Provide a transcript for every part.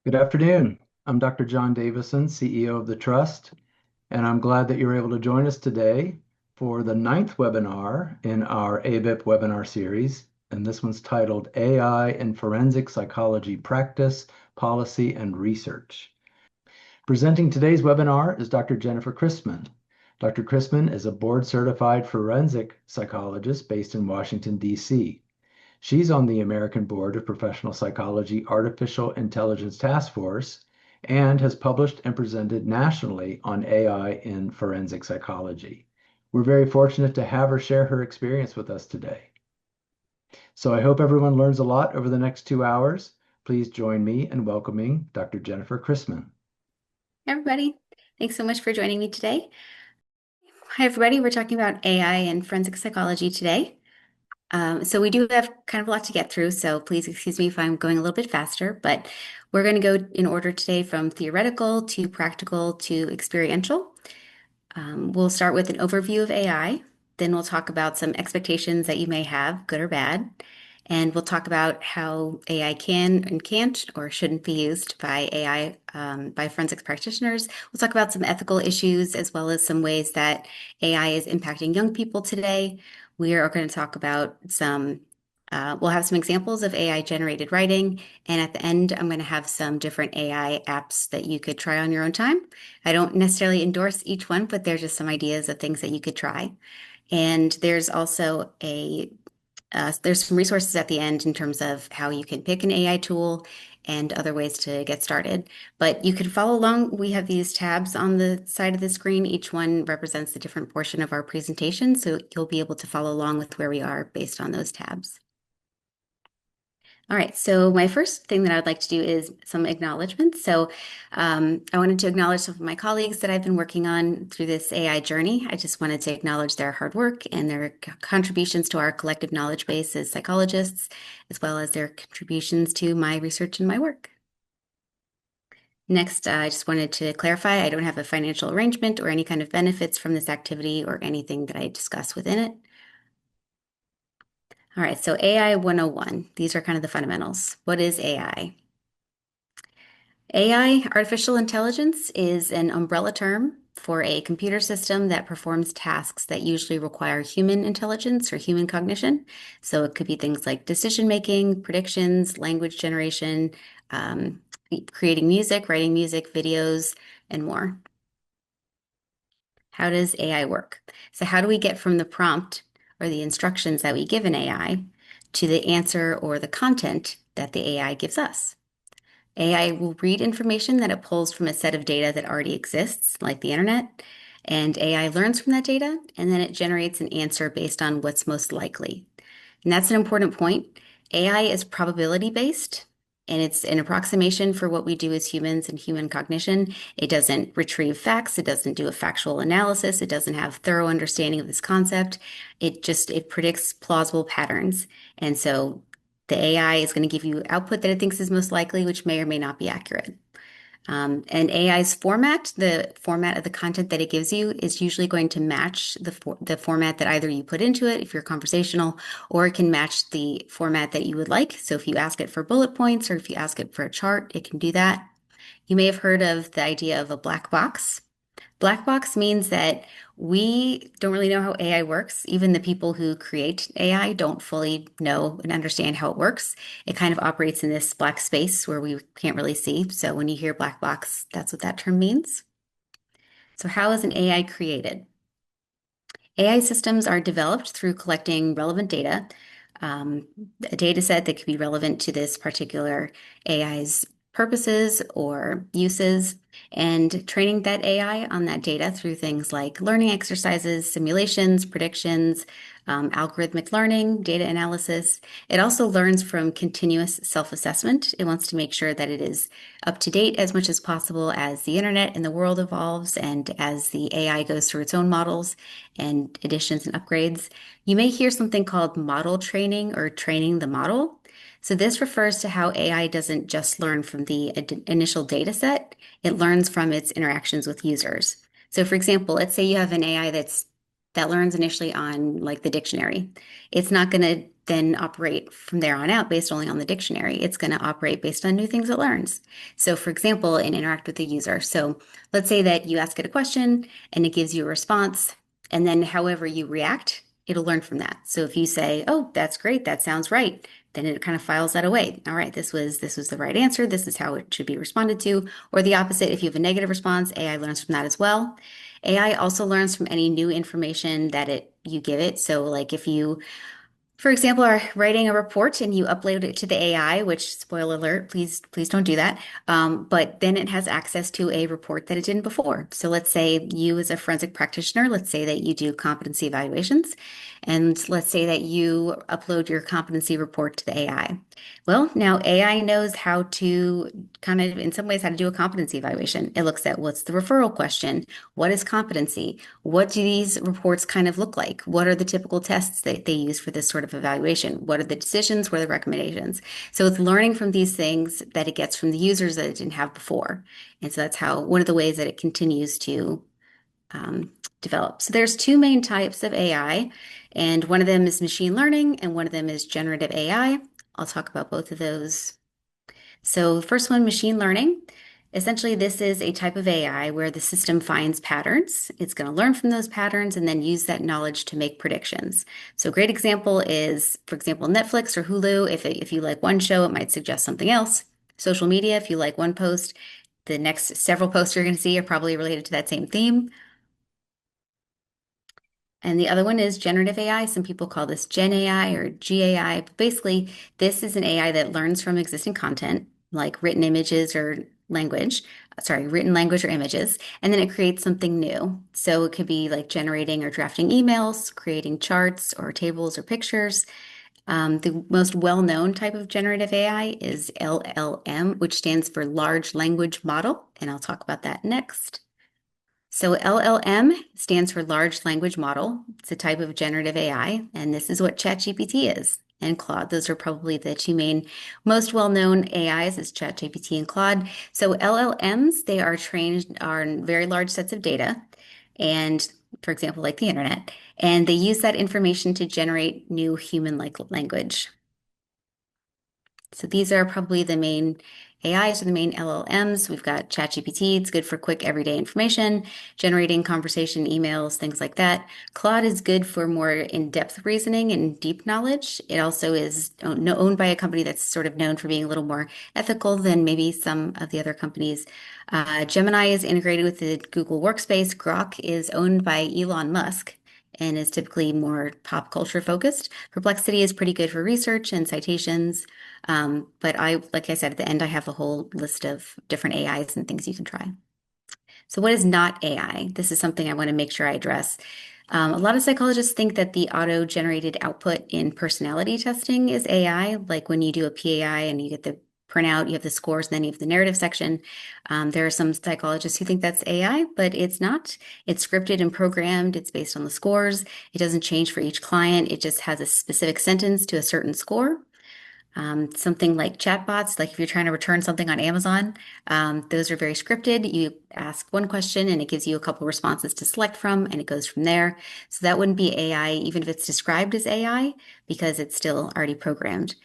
Good afternoon. I'm Dr. John Davison, CEO of the Trust, and I'm glad that you're able to join us today for the ninth webinar in our ABIP webinar series. And this one's titled AI in Forensic Psychology Practice, Policy, and Research. Presenting today's webinar is Dr. Jennifer Christman. Dr. Christman is a board-certified forensic psychologist based in Washington, D.C. She's on the American Board of Professional Psychology Artificial Intelligence Task Force and has published and presented nationally on AI in forensic psychology. We're very fortunate to have her share her experience with us today. So I hope everyone learns a lot over the next 2 hours. Please join me in welcoming Dr. Jennifer Christman. Hi, everybody. Thanks so much for joining me today. Hi, everybody. We're talking about AI and forensic psychology today. So we do have kind of a lot to get through, so please excuse me if I'm going a little bit faster, but we're going to go in order today from theoretical to practical to experiential. We'll start with an overview of AI, then we'll talk about some expectations that you may have, good or bad, and we'll talk about how AI can and can't or shouldn't be used by AI, by forensics practitioners. We'll talk about some ethical issues as well as some ways that AI is impacting young people today. We are going to talk about we'll have some examples of AI generated writing. And at the end, I'm going to have some different AI apps that you could try on your own time. I don't necessarily endorse each one, but there's just some ideas of things that you could try. And there's also there's some resources at the end in terms of how you can pick an AI tool and other ways to get started. But you can follow along. We have these tabs on the side of the screen. Each one represents a different portion of our presentation, so you'll be able to follow along with where we are based on those tabs. All right, so my first thing that I would like to do is some acknowledgments. So I wanted to acknowledge some of my colleagues that I've been working on through this AI journey. I just wanted to acknowledge their hard work and their contributions to our collective knowledge base as psychologists, as well as their contributions to my research and my work. Next, I just wanted to clarify, I don't have a financial arrangement or any kind of benefits from this activity or anything that I discuss within it. All right, so AI 101. These are kind of the fundamentals. What is AI? AI, artificial intelligence, is an umbrella term for a computer system that performs tasks that usually require human intelligence or human cognition. So it could be things like decision making, predictions, language generation, creating music, writing music, videos, and more. How does AI work? So how do we get from the prompt or the instructions that we give an AI to the answer or the content that the AI gives us? AI will read information that it pulls from a set of data that already exists, like the internet, and AI learns from that data, and then it generates an answer based on what's most likely. And that's an important point. AI is probability based, and it's an approximation for what we do as humans and human cognition. It doesn't retrieve facts. It doesn't do a factual analysis. It doesn't have thorough understanding of this concept. It predicts plausible patterns. And so the AI is going to give you output that it thinks is most likely, which may or may not be accurate. And AI's format, the format of the content that it gives you, is usually going to match the format that either you put into it if you're conversational, or it can match the format that you would like. So if you ask it for bullet points or if you ask it for a chart, it can do that. You may have heard of the idea of a black box. Black box means that we don't really know how AI works. Even the people who create AI don't fully know and understand how it works. It kind of operates in this black space where we can't really see. So when you hear black box, that's what that term means. So how is an AI created? AI systems are developed through collecting relevant data, a data set that could be relevant to this particular AI's purposes or uses, and training that AI on that data through things like learning exercises, simulations, predictions, algorithmic learning, data analysis. It also learns from continuous self-assessment. It wants to make sure that it is up to date as much as possible as the internet and the world evolves and as the AI goes through its own models and additions and upgrades. You may hear something called model training or training the model. So this refers to how AI doesn't just learn from the initial data set, it learns from its interactions with users. So for example, let's say you have an AI that learns initially on like the dictionary. It's not going to then operate from there on out based only on the dictionary. It's going to operate based on new things it learns. So, for example, and interact with the user. So, let's say that you ask it a question and it gives you a response, and then however you react, it'll learn from that. So, if you say, "Oh, that's great, that sounds right," then it kind of files that away. All right, this was the right answer. This is how it should be responded to. Or the opposite, if you have a negative response, AI learns from that as well. AI also learns from any new information that it you give it. So, like if you for example, are writing a report and you upload it to the AI, which spoiler alert, please don't do that. But then it has access to a report that it didn't before. So let's say you as a forensic practitioner, let's say that you do competency evaluations, and let's say that you upload your competency report to the AI. Well, now AI knows how to kind of, in some ways, how to do a competency evaluation. It looks at what's the referral question, what is competency, what do these reports kind of look like? What are the typical tests that they use for this sort of evaluation? What are the decisions? What are the recommendations? So it's learning from these things that it gets from the users that it didn't have before. And so that's how one of the ways that it continues to develop. So there's two main types of AI, and one of them is machine learning, and one of them is generative AI. I'll talk about both of those. So the first one, machine learning. Essentially, this is a type of AI where the system finds patterns. It's going to learn from those patterns and then use that knowledge to make predictions. So a great example is, for example, Netflix or Hulu. If you like one show, it might suggest something else. Social media, if you like one post, the next several posts you're going to see are probably related to that same theme. And the other one is generative AI. Some people call this Gen AI or GAI. But basically, this is an AI that learns from existing content, like written images or language, written language or images, and then it creates something new. So it could be like generating or drafting emails, creating charts or tables or pictures. The most well-known type of generative AI is LLM, which stands for Large Language Model, and I'll talk about that next. So LLM stands for Large Language Model. It's a type of generative AI, and this is what ChatGPT is. And Claude, those are probably the two main most well-known AIs is ChatGPT and Claude. So LLMs, they are trained on very large sets of data, and for example, like the internet, and they use that information to generate new human-like language. So these are probably the main AIs or the main LLMs. We've got ChatGPT. It's good for quick everyday information, generating conversation, emails, things like that. Claude is good for more in-depth reasoning and deep knowledge. It also is owned by a company that's sort of known for being a little more ethical than maybe some of the other companies. Gemini is integrated with the Google Workspace. Grok is owned by Elon Musk and is typically more pop culture focused. Perplexity is pretty good for research and citations. But like I said, at the end, I have a whole list of different AIs and things you can try. So what is not AI? This is something I want to make sure I address. A lot of psychologists think that the auto-generated output in personality testing is AI, like when you do a PAI and you get the printout, you have the scores, and then you have the narrative section. There are some psychologists who think that's AI, but it's not. It's scripted and programmed. It's based on the scores. It doesn't change for each client. It just has a specific sentence to a certain score. Something like chatbots, like if you're trying to return something on Amazon, those are very scripted. You ask one question and it gives you a couple responses to select from, and it goes from there. So that wouldn't be AI, even if it's described as AI, because it's still already programmed.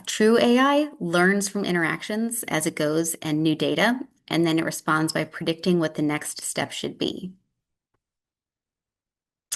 True AI learns from interactions as it goes and new data, and then it responds by predicting what the next step should be.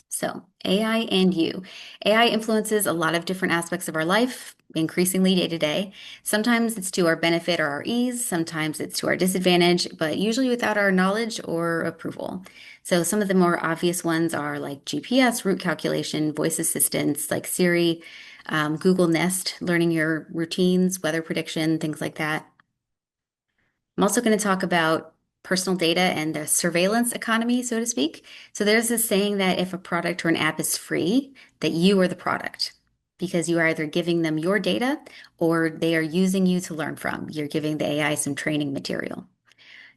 So AI and you. AI influences a lot of different aspects of our life, increasingly day to day. Sometimes it's to our benefit or our ease, sometimes it's to our disadvantage, but usually without our knowledge or approval. So some of the more obvious ones are like GPS, route calculation, voice assistants like Siri, Google Nest, learning your routines, weather prediction, things like that. I'm also going to talk about personal data and the surveillance economy, so to speak. So there's this saying that if a product or an app is free, that you are the product because you are either giving them your data or they are using you to learn from. You're giving the AI some training material.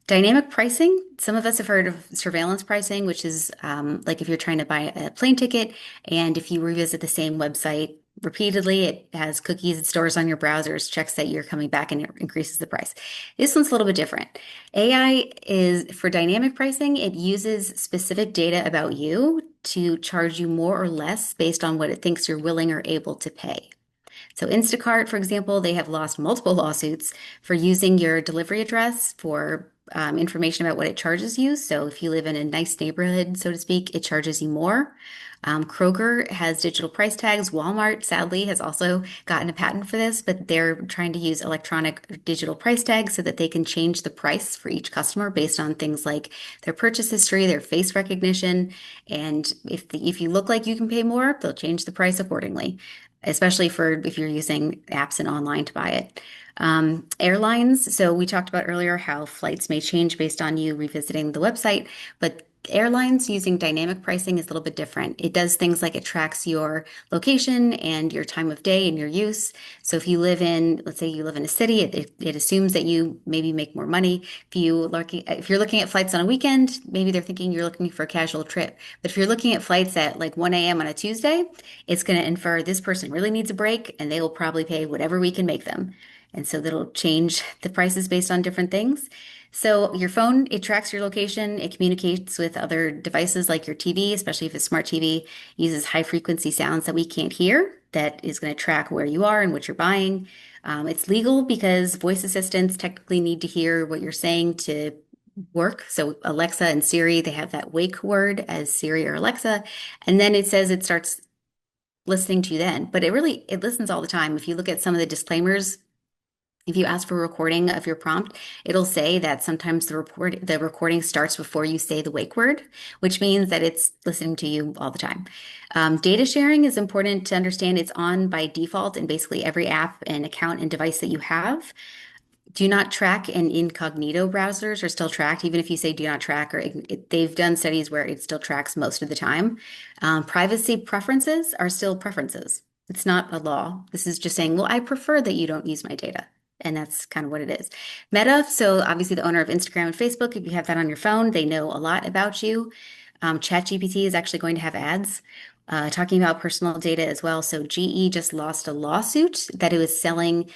Dynamic pricing, some of us have heard of surveillance pricing, which is like if you're trying to buy a plane ticket and if you revisit the same website repeatedly, it has cookies, it stores on your browsers, checks that you're coming back and it increases the price. This one's a little bit different. AI is for dynamic pricing, it uses specific data about you to charge you more or less based on what it thinks you're willing or able to pay. So Instacart, for example, they have lost multiple lawsuits for using your delivery address for information about what it charges you. So if you live in a nice neighborhood, so to speak, it charges you more. Kroger has digital price tags. Walmart, sadly, has also gotten a patent for this, but they're trying to use electronic digital price tags so that they can change the price for each customer based on things like their purchase history, their face recognition, and if you look like you can pay more, they'll change the price accordingly, especially for if you're using apps and online to buy it. Airlines. So we talked about earlier how flights may change based on you revisiting the website, but airlines using dynamic pricing is a little bit different. It does things like it tracks your location and your time of day and your use. So if you live in, let's say you live in a city, it assumes that you maybe make more money. If you're looking at flights on a weekend, maybe they're thinking you're looking for a casual trip. But if you're looking at flights at like 1 a.m. on a Tuesday, it's going to infer this person really needs a break and they will probably pay whatever we can make them. And so that'll change the prices based on different things. So your phone, it tracks your location. It communicates with other devices like your TV, especially if it's smart TV, uses high frequency sounds that we can't hear. That is going to track where you are and what you're buying. It's legal because voice assistants technically need to hear what you're saying to work. So Alexa and Siri, they have that wake word as Siri or Alexa. And then it says it starts listening to you then. But it listens all the time. If you look at some of the disclaimers, if you ask for a recording of your prompt, it'll say that sometimes the recording starts before you say the wake word, which means that it's listening to you all the time. Data sharing is important to understand. It's on by default in basically every app and account and device that you have. Do not track and incognito browsers are still tracked, even if you say do not track, they've done studies where it still tracks most of the time. Privacy preferences are still preferences. It's not a law. This is just saying, well, I prefer that you don't use my data. And that's kind of what it is. Meta, so obviously the owner of Instagram and Facebook, if you have that on your phone, they know a lot about you. ChatGPT is actually going to have ads talking about personal data as well. So GE just lost a lawsuit that it was selling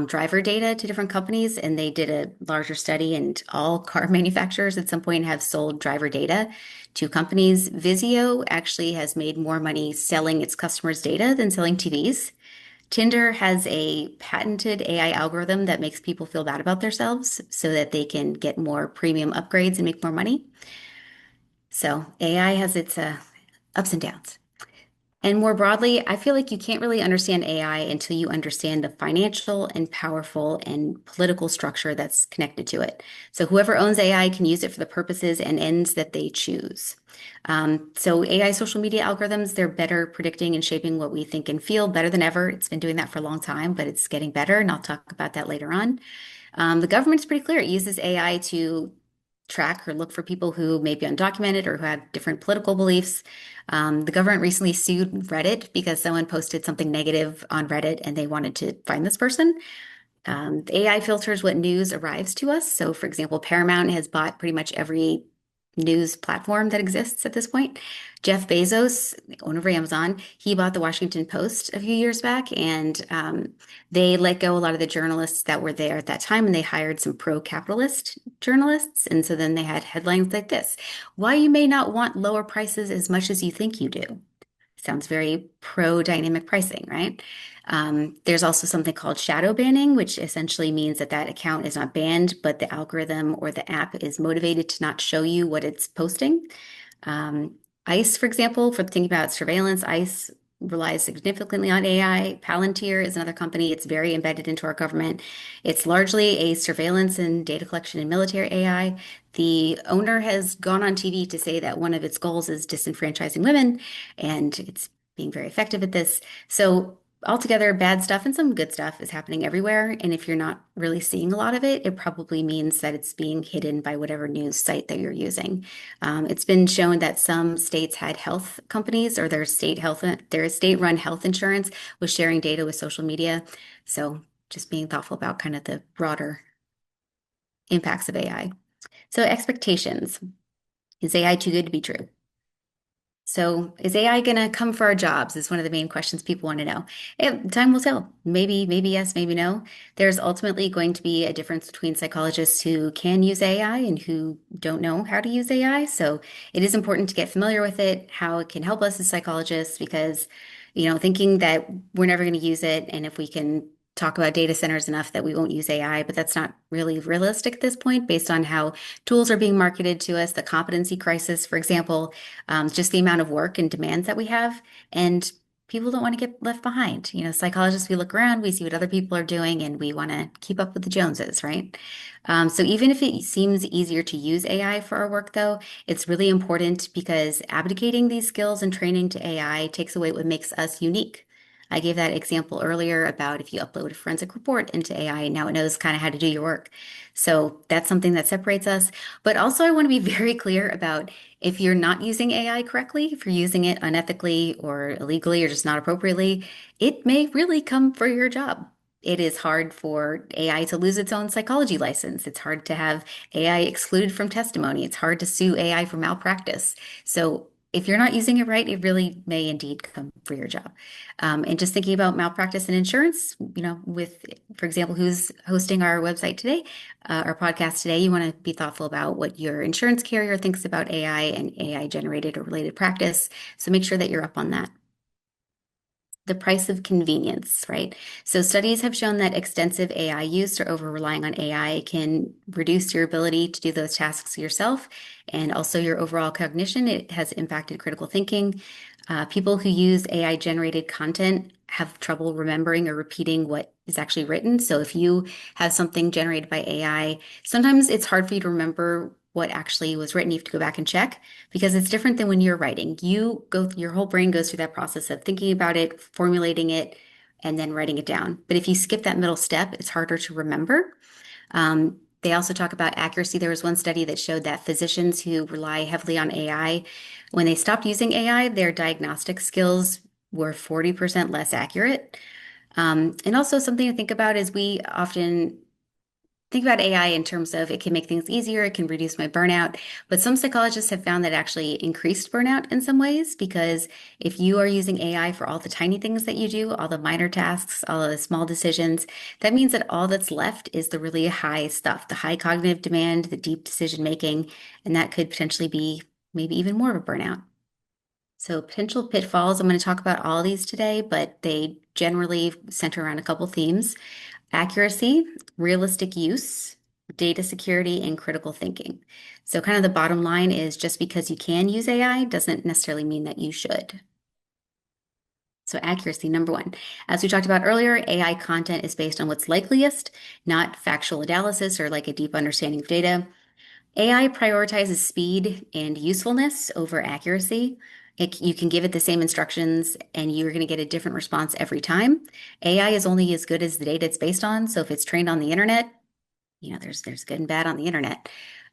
driver data to different companies, and they did a larger study, and all car manufacturers at some point have sold driver data to companies. Vizio actually has made more money selling its customers' data than selling TVs. Tinder has a patented AI algorithm that makes people feel bad about themselves so that they can get more premium upgrades and make more money. So AI has its ups and downs. And more broadly, I feel like you can't really understand AI until you understand the financial and powerful and political structure that's connected to it. So whoever owns AI can use it for the purposes and ends that they choose. So AI social media algorithms, they're better predicting and shaping what we think and feel better than ever. It's been doing that for a long time, but it's getting better, and I'll talk about that later on. The government's pretty clear. It uses AI to track or look for people who may be undocumented or who have different political beliefs. The government recently sued Reddit because someone posted something negative on Reddit and they wanted to find this person. The AI filters what news arrives to us. So, for example, Paramount has bought pretty much every news platform that exists at this point. Jeff Bezos, owner of Amazon, he bought the Washington Post a few years back, and they let go a lot of the journalists that were there at that time, and they hired some pro-capitalist journalists. And so then they had headlines like this: "Why you may not want lower prices as much as you think you do." Sounds very pro-dynamic pricing, right? There's also something called shadow banning, which essentially means that that account is not banned, but the algorithm or the app is motivated to not show you what it's posting. ICE, for example, for thinking about surveillance, ICE relies significantly on AI. Palantir is another company. It's very embedded into our government. It's largely a surveillance and data collection and military AI. The owner has gone on TV to say that one of its goals is disenfranchising women, and it's being very effective at this. So altogether, bad stuff and some good stuff is happening everywhere. And if you're not really seeing a lot of it, it probably means that it's being hidden by whatever news site that you're using. It's been shown that some states had health companies or their state-run health insurance was sharing data with social media. So just being thoughtful about kind of the broader impacts of AI. So expectations. Is AI too good to be true? So is AI going to come for our jobs is one of the main questions people want to know. Time will tell. Maybe yes, maybe no. There's ultimately going to be a difference between psychologists who can use AI and who don't know how to use AI. So it is important to get familiar with it, how it can help us as psychologists, because Thinking that we're never going to use it. And if we can talk about data centers enough that we won't use AI, but that's not really realistic at this point based on how tools are being marketed to us, the competency crisis, for example, just the amount of work and demands that we have. And people don't want to get left behind. Psychologists, we look around, we see what other people are doing, and we want to keep up with the Joneses, right? So even if it seems easier to use AI for our work, though, it's really important because abdicating these skills and training to AI takes away what makes us unique. I gave that example earlier about if you upload a forensic report into AI, now it knows kind of how to do your work. So that's something that separates us. But also, I want to be very clear about if you're not using AI correctly, if you're using it unethically or illegally or just not appropriately, it may really come for your job. It is hard for AI to lose its own psychology license. It's hard to have AI excluded from testimony. It's hard to sue AI for malpractice. So if you're not using it right, it really may indeed come for your job. And just thinking about malpractice and insurance, with, for example, who's hosting our website today, our podcast today, you want to be thoughtful about what your insurance carrier thinks about AI and AI generated or related practice. So make sure that you're up on that. The price of convenience, right? So studies have shown that extensive AI use or over relying on AI can reduce your ability to do those tasks yourself and also your overall cognition. It has impacted critical thinking. People who use AI generated content have trouble remembering or repeating what is actually written. So if you have something generated by AI, sometimes it's hard for you to remember what actually was written. You have to go back and check because it's different than when you're writing. Your whole brain goes through that process of thinking about it, formulating it, and then writing it down. But if you skip that middle step, it's harder to remember. They also talk about accuracy. There was one study that showed that physicians who rely heavily on AI, when they stopped using AI, their diagnostic skills were 40% less accurate. And also something to think about is we often think about AI in terms of it can make things easier, it can reduce my burnout. But some psychologists have found that actually increased burnout in some ways because if you are using AI for all the tiny things that you do, all the minor tasks, all of the small decisions, that means that all that's left is the really high stuff, the high cognitive demand, the deep decision making, and that could potentially be maybe even more of a burnout. So potential pitfalls, I'm going to talk about all of these today, but they generally center around a couple themes. Accuracy, realistic use, data security, and critical thinking. So kind of the bottom line is just because you can use AI doesn't necessarily mean that you should. So accuracy, number one. As we talked about earlier, AI content is based on what's likeliest, not factual analysis or like a deep understanding of data. AI prioritizes speed and usefulness over accuracy. You can give it the same instructions and you're going to get a different response every time. AI is only as good as the data it's based on. So if it's trained on the internet, there's good and bad on the internet.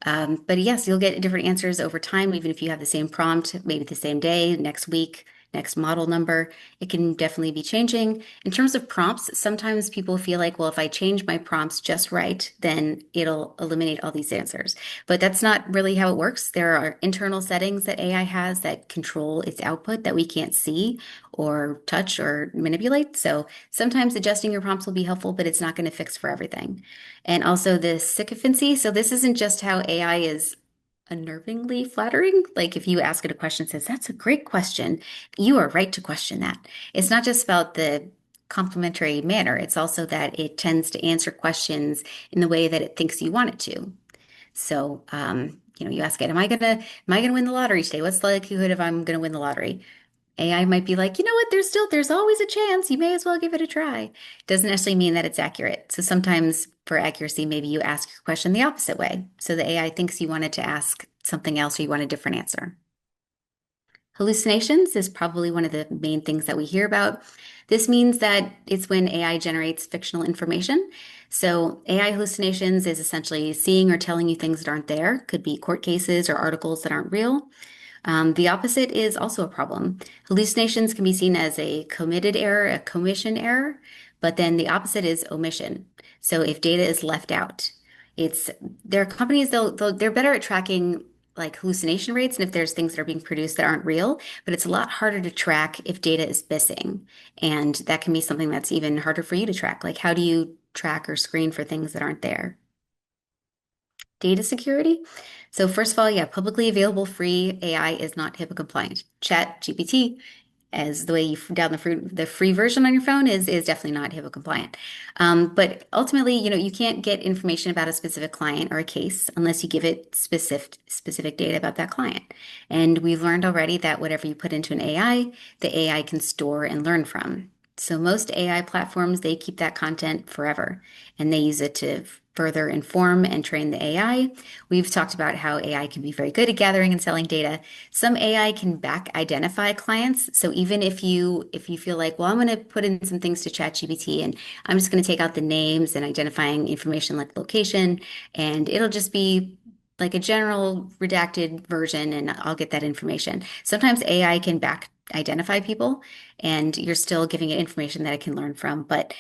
But yes, you'll get different answers over time, even if you have the same prompt, maybe the same day, next week, next model number. It can definitely be changing. In terms of prompts, sometimes people feel like, well, if I change my prompts just right, then it'll eliminate all these answers. But that's not really how it works. There are internal settings that AI has that control its output that we can't see or touch or manipulate. So sometimes adjusting your prompts will be helpful, but it's not going to fix for everything. And also the sycophancy. So this isn't just how AI is unnervingly flattering. Like if you ask it a question, it says, that's a great question. You are right to question that. It's not just about the complimentary manner. It's also that it tends to answer questions in the way that it thinks you want it to. So, you ask it, am I gonna win the lottery today? What's the likelihood of I'm gonna win the lottery? AI might be like, you know what, there's always a chance. You may as well give it a try. Doesn't necessarily mean that it's accurate. So sometimes for accuracy, maybe you ask your question the opposite way. So the AI thinks you wanted to ask something else or you want a different answer. Hallucinations is probably one of the main things that we hear about. This means that it's when AI generates fictional information. So AI hallucinations is essentially seeing or telling you things that aren't there. Could be court cases or articles that aren't real. The opposite is also a problem. Hallucinations can be seen as a committed error, a commission error, but then the opposite is omission. So if data is left out, it's there are companies they're better at tracking like hallucination rates and if there's things that are being produced that aren't real, but it's a lot harder to track if data is missing. And that can be something that's even harder for you to track. Like how do you track or screen for things that aren't there? Data security. So first of all, yeah, publicly available free AI is not HIPAA compliant. Chat GPT as the way you down the free version on your phone is definitely not HIPAA compliant. But ultimately, you can't get information about a specific client or a case unless you give it specific data about that client. And we've learned already that whatever you put into an AI, the AI can store and learn from. So most AI platforms, they keep that content forever and they use it to further inform and train the AI. We've talked about how AI can be very good at gathering and selling data. Some AI can back identify clients. So even if you feel like, well, I'm going to put in some things to ChatGPT and I'm just going to take out the names and identifying information like location, and it'll just be like a general redacted version and I'll get that information. Sometimes AI can back identify people and you're still giving it information that it can learn from. But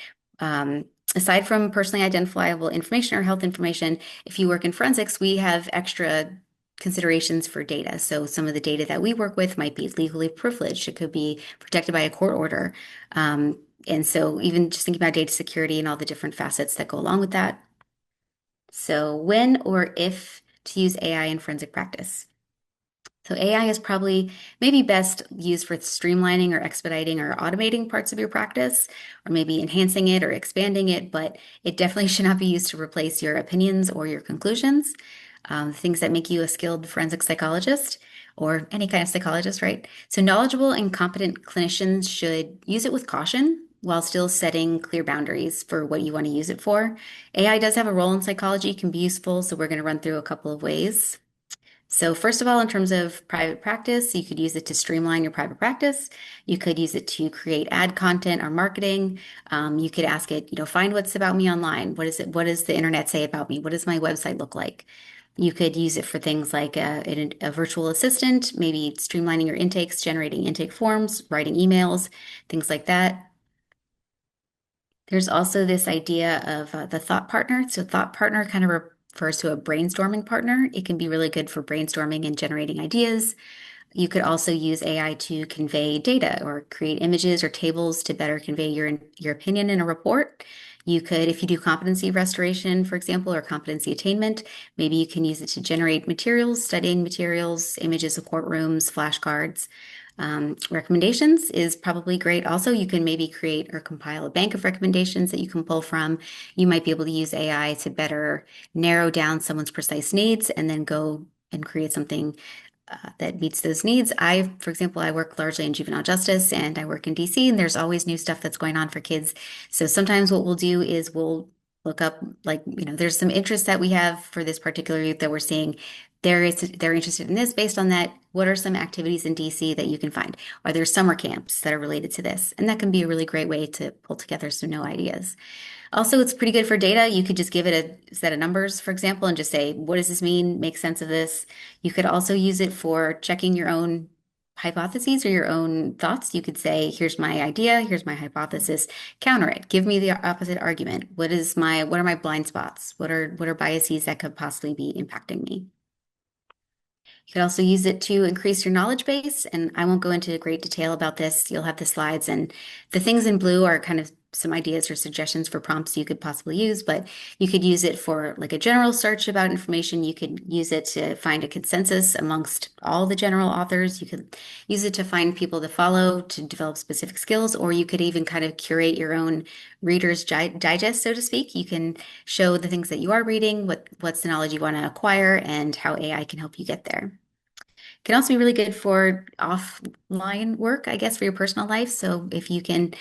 aside from personally identifiable information or health information, if you work in forensics, we have extra considerations for data. So some of the data that we work with might be legally privileged. It could be protected by a court order. And so even just thinking about data security and all the different facets that go along with that. So when or if to use AI in forensic practice. So AI is probably maybe best used for streamlining or expediting or automating parts of your practice, or maybe enhancing it or expanding it, but it definitely should not be used to replace your opinions or your conclusions, things that make you a skilled forensic psychologist or any kind of psychologist, right? So knowledgeable and competent clinicians should use it with caution while still setting clear boundaries for what you want to use it for. AI does have a role in psychology, can be useful, so we're going to run through a couple of ways. So first of all, in terms of private practice, you could use it to streamline your private practice. You could use it to create ad content or marketing. You could ask it, find what's about me online. What is it? What does the internet say about me? What does my website look like? You could use it for things like a virtual assistant, maybe streamlining your intakes, generating intake forms, writing emails, things like that. There's also this idea of the thought partner. So thought partner kind of refers to a brainstorming partner. It can be really good for brainstorming and generating ideas. You could also use AI to convey data or create images or tables to better convey your opinion in a report. You could, if you do competency restoration, for example, or competency attainment, maybe you can use it to generate materials, studying materials, images of courtrooms, flashcards. Recommendations is probably great. Also, you can maybe create or compile a bank of recommendations that you can pull from. You might be able to use AI to better narrow down someone's precise needs and then go and create something that meets those needs. For example, I work largely in juvenile justice and I work in DC, and there's always new stuff that's going on for kids. So sometimes what we'll do is we'll look up, like, there's some interest that we have for this particular youth that we're seeing. They're interested in this. Based on that, what are some activities in DC that you can find? Are there summer camps that are related to this? And that can be a really great way to pull together some new ideas. Also, it's pretty good for data. You could just give it a set of numbers, for example, and just say, what does this mean? Make sense of this. You could also use it for checking your own hypotheses or your own thoughts. You could say, here's my idea, here's my hypothesis, counter it. Give me the opposite argument. What are my blind spots? What are biases that could possibly be impacting me? You could also use it to increase your knowledge base, and I won't go into great detail about this. You'll have the slides, and the things in blue are kind of some ideas or suggestions for prompts you could possibly use, but you could use it for like a general search about information. You could use it to find a consensus amongst all the general authors. You could use it to find people to follow to develop specific skills, or you could even kind of curate your own reader's digest, so to speak. You can show the things that you are reading, what's the knowledge you want to acquire, and how AI can help you get there. It can also be really good for offline work, I guess, for your personal life. So if you can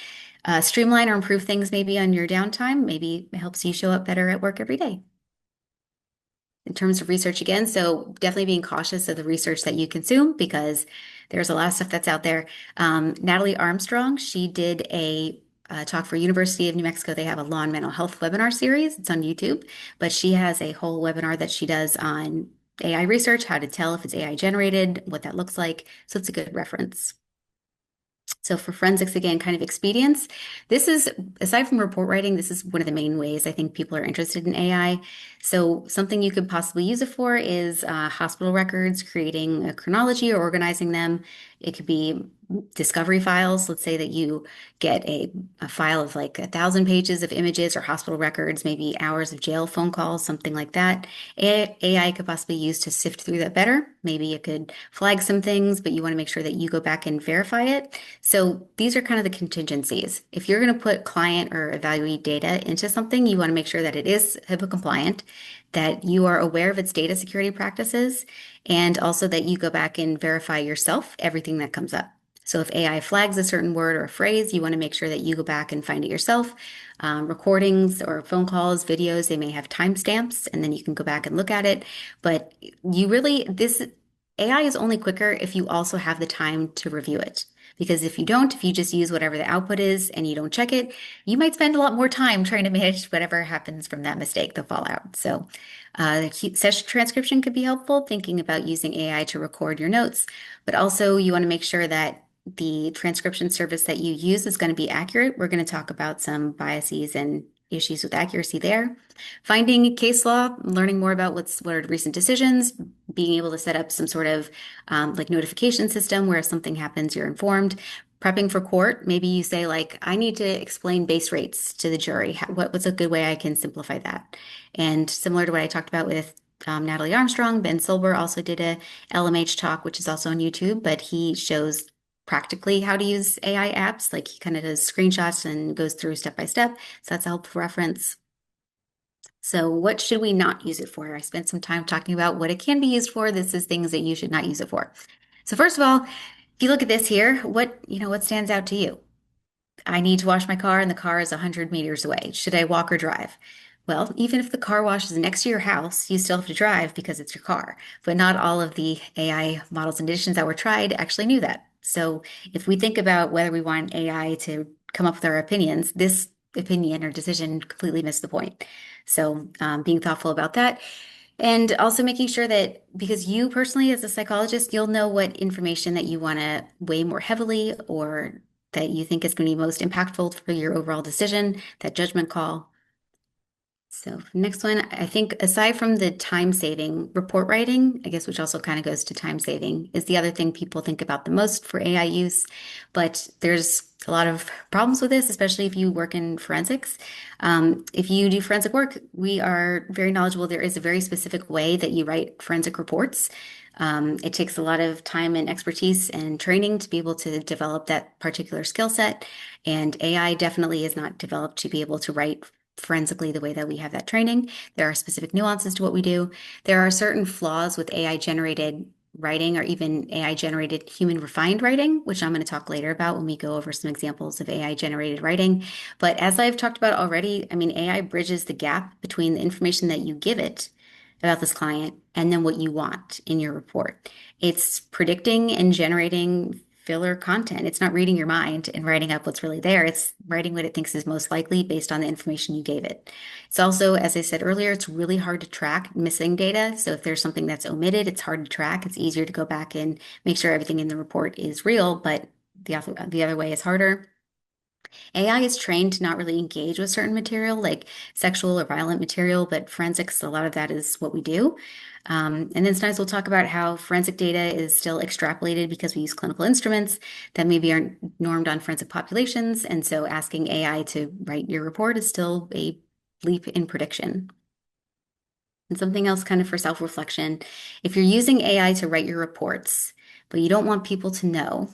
streamline or improve things maybe on your downtime, maybe it helps you show up better at work every day. In terms of research again, so definitely being cautious of the research that you consume because there's a lot of stuff that's out there. Natalie Armstrong, she did a talk for University of New Mexico. They have a law and mental health webinar series. It's on YouTube, but she has a whole webinar that she does on AI research, how to tell if it's AI generated, what that looks like. So it's a good reference. So for forensics, again, kind of expedience. This is, aside from report writing, this is one of the main ways I think people are interested in AI. So something you could possibly use it for is hospital records, creating a chronology or organizing them. It could be discovery files. Let's say that you get a file of like 1,000 pages of images or hospital records, maybe hours of jail phone calls, something like that. AI could possibly use to sift through that better. Maybe it could flag some things, but you want to make sure that you go back and verify it. So these are kind of the contingencies. If you're going to put client or evaluate data into something, you want to make sure that it is HIPAA compliant, that you are aware of its data security practices, and also that you go back and verify yourself everything that comes up. So if AI flags a certain word or a phrase, you want to make sure that you go back and find it yourself. Recordings or phone calls, videos, they may have timestamps, and then you can go back and look at it. But this AI is only quicker if you also have the time to review it. Because if you don't, if you just use whatever the output is and you don't check it, you might spend a lot more time trying to manage whatever happens from that mistake, the fallout. So, the session transcription could be helpful, thinking about using AI to record your notes, but also you want to make sure that the transcription service that you use is going to be accurate. We're going to talk about some biases and issues with accuracy there. Finding case law, learning more about what are recent decisions, being able to set up some sort of like notification system where if something happens, you're informed. Prepping for court, maybe you say like, I need to explain base rates to the jury. What's a good way I can simplify that? And similar to what I talked about with Natalie Armstrong, Ben Silber also did a LMH talk, which is also on YouTube, but he shows practically how to use AI apps. Like he kind of does screenshots and goes through step by step. So that's a helpful reference. So what should we not use it for? I spent some time talking about what it can be used for. This is things that you should not use it for. So first of all, if you look at this here, what stands out to you? I need to wash my car and the car is 100 meters away. Should I walk or drive? Well, even if the car wash is next to your house, you still have to drive because it's your car. But not all of the AI models and editions that were tried actually knew that. So if we think about whether we want AI to come up with our opinions, this opinion or decision completely missed the point. So being thoughtful about that. And also making sure that because you personally, as a psychologist, you'll know what information that you want to weigh more heavily or that you think is going to be most impactful for your overall decision, that judgment call. So next one, I think aside from the time saving, report writing, I guess, which also kind of goes to time saving, is the other thing people think about the most for AI use. But there's a lot of problems with this, especially if you work in forensics. If you do forensic work, we are very knowledgeable. There is a very specific way that you write forensic reports. It takes a lot of time and expertise and training to be able to develop that particular skill set. And AI definitely is not developed to be able to write forensically the way that we have that training. There are specific nuances to what we do. There are certain flaws with AI generated writing or even AI generated human refined writing, which I'm going to talk later about when we go over some examples of AI generated writing. But as I've talked about already, I mean, AI bridges the gap between the information that you give it about this client and then what you want in your report. It's predicting and generating filler content. It's not reading your mind and writing up what's really there. It's writing what it thinks is most likely based on the information you gave it. It's also, as I said earlier, it's really hard to track missing data. So if there's something that's omitted, it's hard to track. It's easier to go back and make sure everything in the report is real, but the other way is harder. AI is trained to not really engage with certain material, like sexual or violent material, but forensics, a lot of that is what we do. And then sometimes we'll talk about how forensic data is still extrapolated because we use clinical instruments that maybe aren't normed on forensic populations. And so asking AI to write your report is still a leap in prediction. And something else kind of for self-reflection, if you're using AI to write your reports, but you don't want people to know,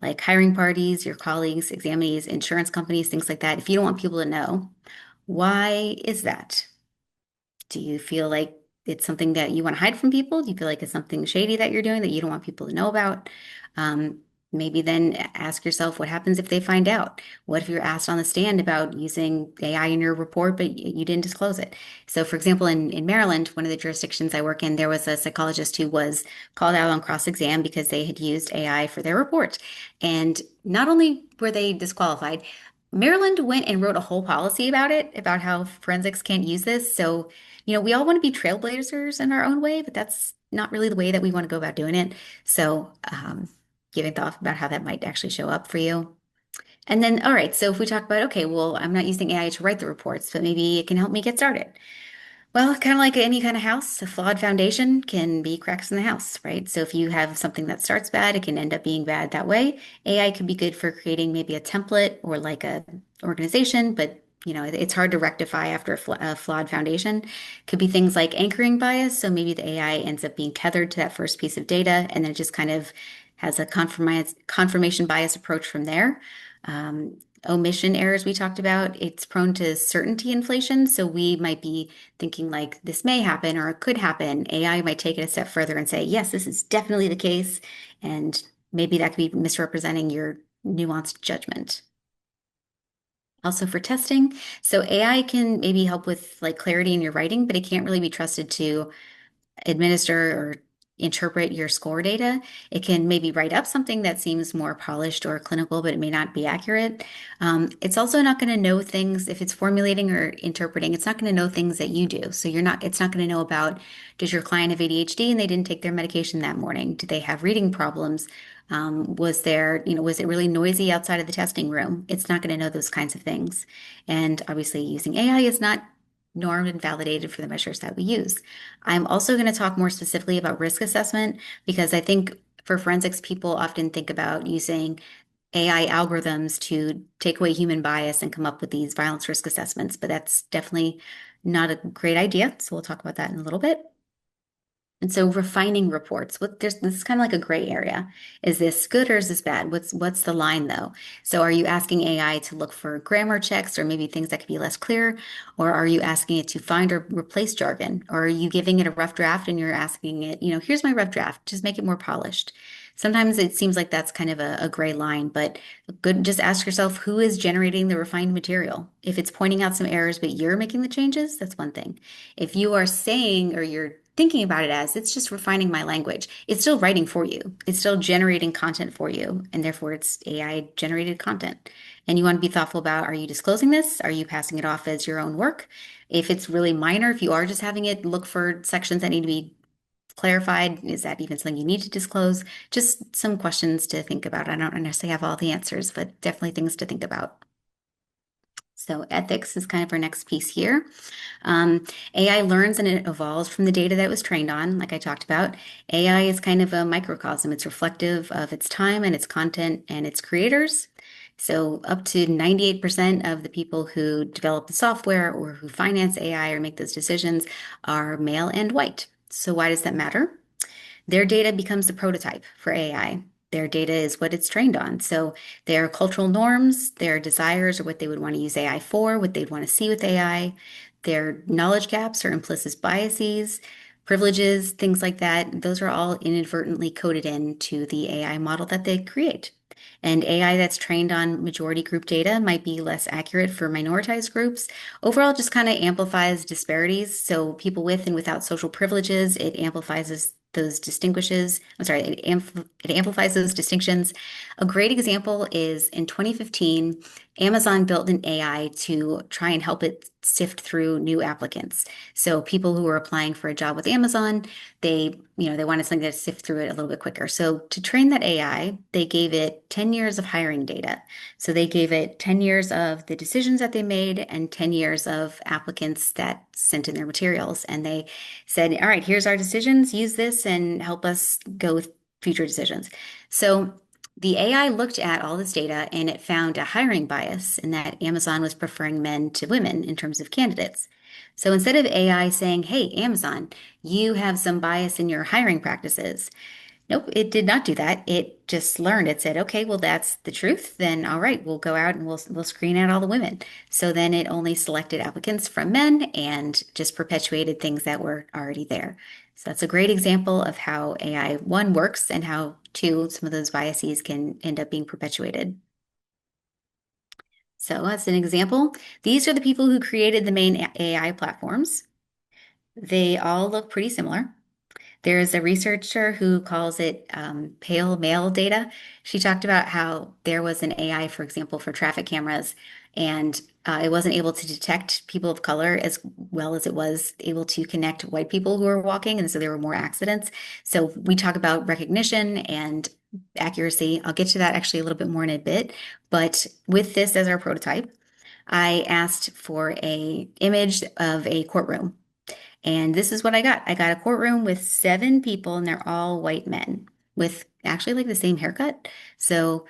like hiring parties, your colleagues, examinees, insurance companies, things like that, if you don't want people to know, why is that? Do you feel like it's something that you want to hide from people? Do you feel like it's something shady that you're doing that you don't want people to know about? Um, Maybe then ask yourself what happens if they find out? What if you're asked on the stand about using AI in your report, but you didn't disclose it? So, for example, in Maryland, one of the jurisdictions I work in, there was a psychologist who was called out on cross-exam because they had used AI for their report. And not only were they disqualified, Maryland went and wrote a whole policy about it, about how forensics can't use this. So, we all want to be trailblazers in our own way, but that's not really the way that we want to go about doing it. So, giving thought about how that might actually show up for you. And then, all right, so if we talk about, okay, well, I'm not using AI to write the reports, but maybe it can help me get started. Well, kind of like any kind of house, a flawed foundation can be cracks in the house, right? So if you have something that starts bad, it can end up being bad that way. AI could be good for creating maybe a template or like a organization, but it's hard to rectify after a flawed foundation. Could be things like anchoring bias. So maybe the AI ends up being tethered to that first piece of data, and then it just kind of has a confirmation bias approach from there. Omission errors we talked about, it's prone to certainty inflation. So we might be thinking like this may happen or it could happen. AI might take it a step further and say, yes, this is definitely the case. And maybe that could be misrepresenting your nuanced judgment. Also for testing, so AI can maybe help with like clarity in your writing, but it can't really be trusted to administer or interpret your score data. It can maybe write up something that seems more polished or clinical, but it may not be accurate. It's also not going to know things if it's formulating or interpreting. It's not going to know things that you do. So it's not going to know about, does your client have ADHD and they didn't take their medication that morning? Do they have reading problems? Was it really noisy outside of the testing room? It's not going to know those kinds of things. And obviously, using AI is not normed and validated for the measures that we use. I'm also going to talk more specifically about risk assessment because I think for forensics, people often think about using AI algorithms to take away human bias and come up with these violence risk assessments, but that's definitely not a great idea. So we'll talk about that in a little bit. And so refining reports, this is kind of like a gray area. Is this good or is this bad? What's the line though? So are you asking AI to look for grammar checks or maybe things that could be less clear? Or are you asking it to find or replace jargon? Or are you giving it a rough draft and you're asking it, here's my rough draft, just make it more polished. Sometimes it seems like that's kind of a gray line, but good, just ask yourself who is generating the refined material. If it's pointing out some errors, but you're making the changes, that's one thing. If you are saying or you're thinking about it as it's just refining my language, it's still writing for you. It's still generating content for you, and therefore it's AI generated content. And you want to be thoughtful about, are you disclosing this? Are you passing it off as your own work? If it's really minor, if you are just having it look for sections that need to be clarified, is that even something you need to disclose? Just some questions to think about. I don't necessarily have all the answers, but definitely things to think about. So ethics is kind of our next piece here. AI learns and it evolves from the data that it was trained on, like I talked about. AI is kind of a microcosm. It's reflective of its time and its content and its creators. So up to 98% of the people who develop the software or who finance AI or make those decisions are male and white. So why does that matter? Their data becomes the prototype for AI. Their data is what it's trained on. So their cultural norms, their desires, or what they would want to use AI for, what they'd want to see with AI, their knowledge gaps or implicit biases, privileges, things like that, those are all inadvertently coded into the AI model that they create. And AI that's trained on majority group data might be less accurate for minoritized groups. Overall, just kind of amplifies disparities. So people with and without social privileges, it amplifies those distinguishes. I'm sorry, it amplifies those distinctions. A great example is in 2015, Amazon built an AI to try and help it sift through new applicants. So people who were applying for a job with Amazon, they wanted something to sift through it a little bit quicker. So to train that AI, they gave it 10 years of hiring data. So they gave it 10 years of the decisions that they made and 10 years of applicants that sent in their materials. And they said, all right, here's our decisions, use this and help us go with future decisions. So the AI looked at all this data and it found a hiring bias in that Amazon was preferring men to women in terms of candidates. So instead of AI saying, hey, Amazon, you have some bias in your hiring practices. Nope, it did not do that. It just learned. It said, okay, well, that's the truth. Then, all right, we'll go out and we'll screen out all the women. So then it only selected applicants from men and just perpetuated things that were already there. So that's a great example of how AI, one, works and how, two, some of those biases can end up being perpetuated. So as an example, these are the people who created the main AI platforms. They all look pretty similar. There's a researcher who calls it pale male data. She talked about how there was an AI, for example, for traffic cameras, and it wasn't able to detect people of color as well as it was able to connect white people who were walking, and so there were more accidents. So we talk about recognition and accuracy. I'll get to that actually a little bit more in a bit, but with this as our prototype, I asked for a image of a courtroom. And this is what I got. I got a courtroom with 7 people, and they're all white men with actually like the same haircut. So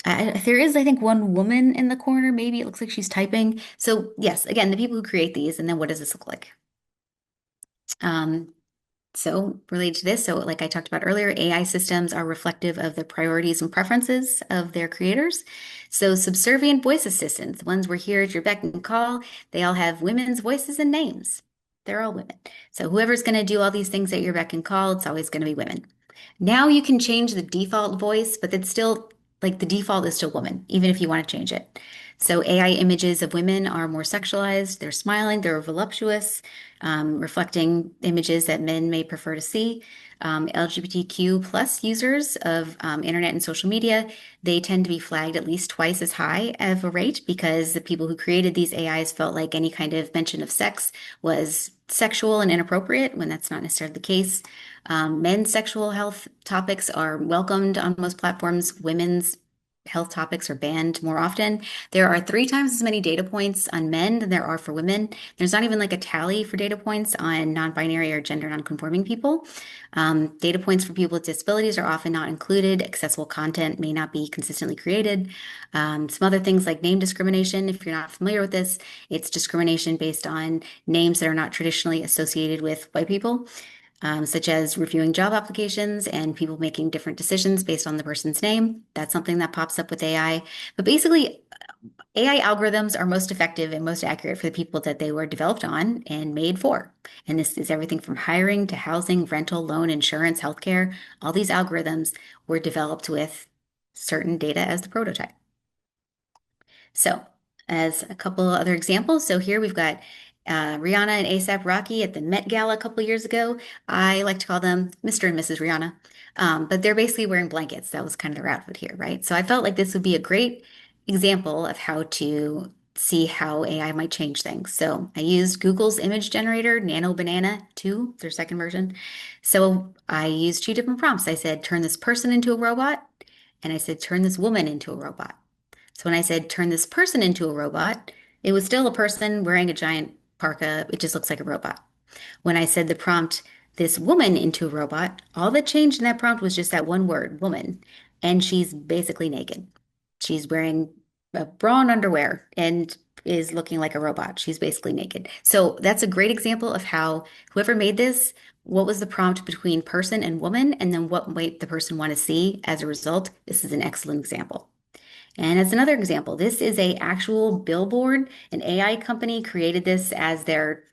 there is, I think, one woman in the corner. Maybe it looks like she's typing. So yes, again, the people who create these, and then what does this look like? Um, So, related to this, so like I talked about earlier, AI systems are reflective of the priorities and preferences of their creators. So, subservient voice assistants, the ones we're here at your beck and call, they all have women's voices and names. They're all women. So, whoever's going to do all these things at your beck and call, it's always going to be women. Now you can change the default voice, but it's still like the default is still woman, even if you want to change it. So AI images of women are more sexualized. They're smiling, they're voluptuous, reflecting images that men may prefer to see. LGBTQ plus users of internet and social media, they tend to be flagged at least twice as high of a rate because the people who created these AIs felt like any kind of mention of sex was sexual and inappropriate when that's not necessarily the case. Men's sexual health topics are welcomed on most platforms. Women's health topics are banned more often. There are 3 times as many data points on men than there are for women. There's not even like a tally for data points on non-binary or gender non-conforming people. Data points for people with disabilities are often not included. Accessible content may not be consistently created. Some other things like name discrimination, if you're not familiar with this, it's discrimination based on names that are not traditionally associated with white people, such as reviewing job applications and people making different decisions based on the person's name. That's something that pops up with AI. But basically, AI algorithms are most effective and most accurate for the people that they were developed on and made for. And this is everything from hiring to housing, rental, loan, insurance, healthcare. All these algorithms were developed with certain data as the prototype. So, as a couple other examples, so here we've got Rihanna and ASAP Rocky at the Met Gala a couple years ago. I like to call them Mr. and Mrs. Rihanna, but they're basically wearing blankets. That was kind of their outfit here, right? So I felt like this would be a great example of how to see how AI might change things. So I used Google's image generator, Nano Banana 2, their second version. So I used 2 different prompts. I said, turn this person into a robot, and I said, turn this woman into a robot. So when I said turn this person into a robot, it was still a person wearing a giant parka. It just looks like a robot. When I said the prompt, this woman into a robot, all that changed in that prompt was just that one word, woman. And she's basically naked. She's wearing a bra and underwear and is looking like a robot. She's basically naked. So that's a great example of how whoever made this, what was the prompt between person and woman, and then what might the person want to see as a result. This is an excellent example. And as another example, this is a actual billboard. An AI company created this as their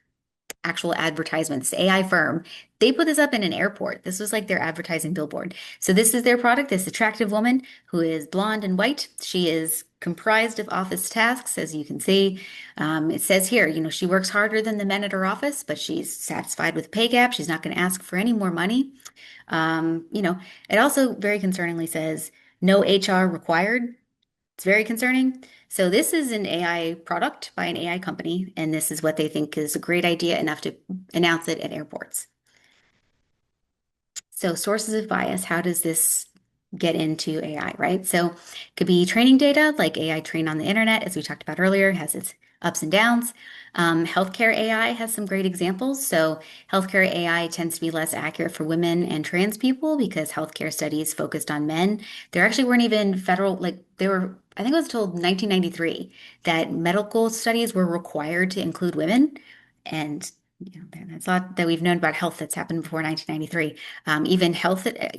actual advertisements, AI firm. They put this up in an airport. This was like their advertising billboard. So this is their product, this attractive woman who is blonde and white. She is comprised of office tasks, as you can see. It says here, she works harder than the men at her office, but she's satisfied with pay gap. She's not going to ask for any more money. It also very concerningly says no HR required. It's very concerning. So this is an AI product by an AI company, and this is what they think is a great idea enough to announce it at airports. So sources of bias, how does this get into AI, right? So it could be training data, like AI trained on the internet, as we talked about earlier, has its ups and downs. Healthcare AI has some great examples. So healthcare AI tends to be less accurate for women and trans people because healthcare studies focused on men. There actually weren't even federal, like they were, I think it was told 1993 that medical studies were required to include women. And that's a lot that we've known about health that's happened before 1993.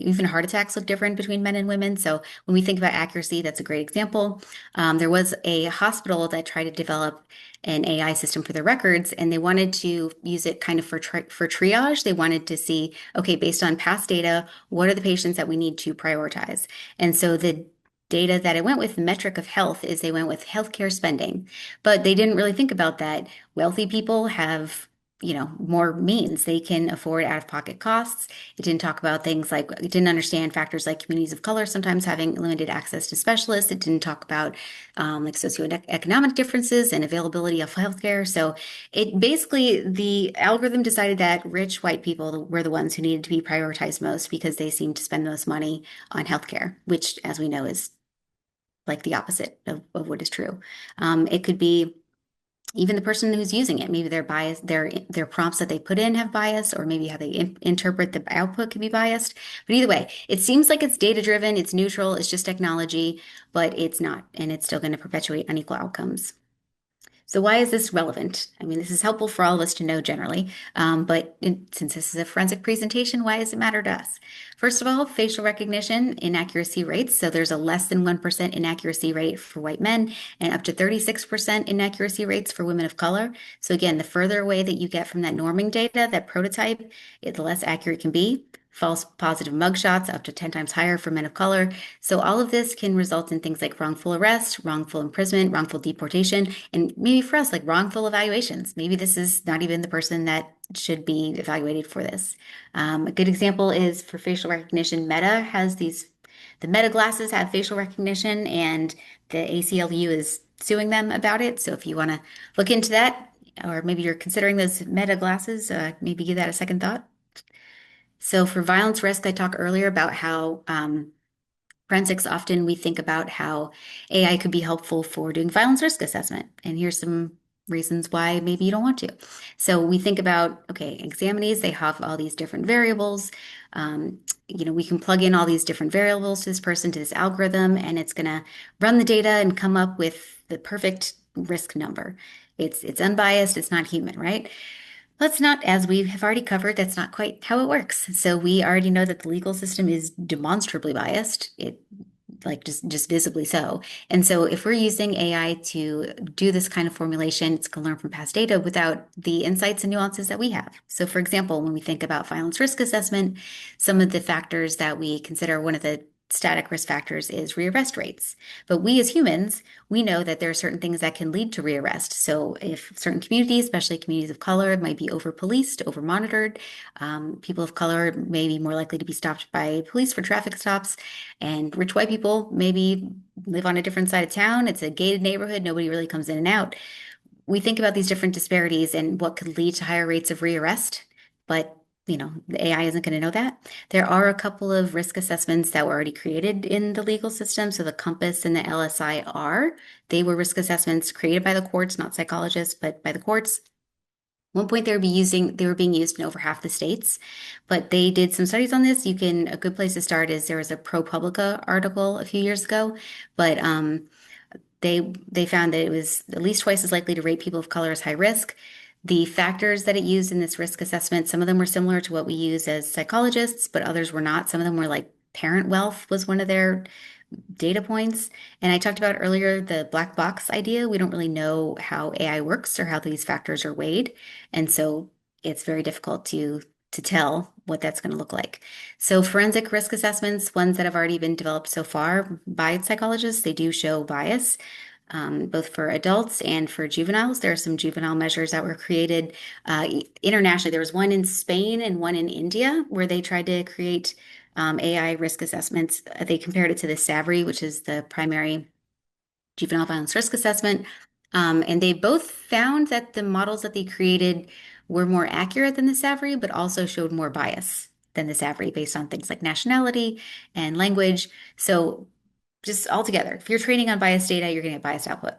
Even heart attacks look different between men and women. So when we think about accuracy, that's a great example. There was a hospital that tried to develop an AI system for their records, and they wanted to use it kind of for triage. They wanted to see, okay, based on past data, what are the patients that we need to prioritize? And so the data that it went with, the metric of health, is they went with healthcare spending, but they didn't really think about that. Wealthy people have more means. They can afford out-of-pocket costs. It didn't talk about things like, it didn't understand factors like communities of color sometimes having limited access to specialists. It didn't talk about like socioeconomic differences and availability of healthcare. So it basically, the algorithm decided that rich white people were the ones who needed to be prioritized most because they seemed to spend the most money on healthcare, which, as we know, is like the opposite of what is true. It could be even the person who's using it, maybe their bias, their prompts that they put in have bias, or maybe how they interpret the output could be biased. But either way, it seems like it's data driven, it's neutral, it's just technology, but it's not, and it's still going to perpetuate unequal outcomes. So why is this relevant? I mean, this is helpful for all of us to know generally, since this is a forensic presentation, why does it matter to us? First of all, facial recognition inaccuracy rates. So there's a less than 1% inaccuracy rate for white men and up to 36% inaccuracy rates for women of color. So again, the further away that you get from that norming data, that prototype, the less accurate it can be. False positive mugshots up to 10 times higher for men of color. So all of this can result in things like wrongful arrest, wrongful imprisonment, wrongful deportation, and maybe for us, like wrongful evaluations. Maybe this is not even the person that should be evaluated for this. A good example is for facial recognition. Meta has the Meta glasses have facial recognition, and the ACLU is suing them about it. So if you want to look into that, or maybe you're considering those Meta glasses, maybe give that a second thought. So for violence risk, I talked earlier about how forensics, often we think about how AI could be helpful for doing violence risk assessment. And here's some reasons why maybe you don't want to. So we think about, okay, examinees, they have all these different variables. We can plug in all these different variables to this person, to this algorithm, and it's going to run the data and come up with the perfect risk number. It's unbiased, it's not human, right? That's not, as we have already covered, that's not quite how it works. So we already know that the legal system is demonstrably biased. It like just visibly so. And so if we're using AI to do this kind of formulation, it's going to learn from past data without the insights and nuances that we have. So for example, when we think about violence risk assessment, some of the factors that we consider, one of the static risk factors is rearrest rates. But we as humans, we know that there are certain things that can lead to rearrest. So if certain communities, especially communities of color, might be over-policed, over-monitored, people of color may be more likely to be stopped by police for traffic stops, and rich white people maybe live on a different side of town. It's a gated neighborhood, nobody really comes in and out. We think about these different disparities and what could lead to higher rates of rearrest, but the AI isn't going to know that. There are a couple of risk assessments that were already created in the legal system. So the COMPAS and the LSI are, they were risk assessments created by the courts, not psychologists, but by the courts. One point they were being used in over half the states, but they did some studies on this. A good place to start is there was a ProPublica article a few years ago, but they found that it was at least twice as likely to rate people of color as high risk. The factors that it used in this risk assessment, some of them were similar to what we use as psychologists, but others were not. Some of them were like parent wealth was one of their data points. And I talked about earlier the black box idea. We don't really know how AI works or how these factors are weighed. And so it's very difficult to tell what that's going to look like. So forensic risk assessments, ones that have already been developed so far by psychologists, they do show bias. Both for adults and for juveniles. There are some juvenile measures that were created internationally. There was one in Spain and one in India where they tried to create AI risk assessments. They compared it to the SAVRI, which is the primary juvenile violence risk assessment. And they both found that the models that they created were more accurate than the SAVRI, but also showed more bias than the SAVRI based on things like nationality and language. So just altogether, if you're training on biased data, you're going to get biased output.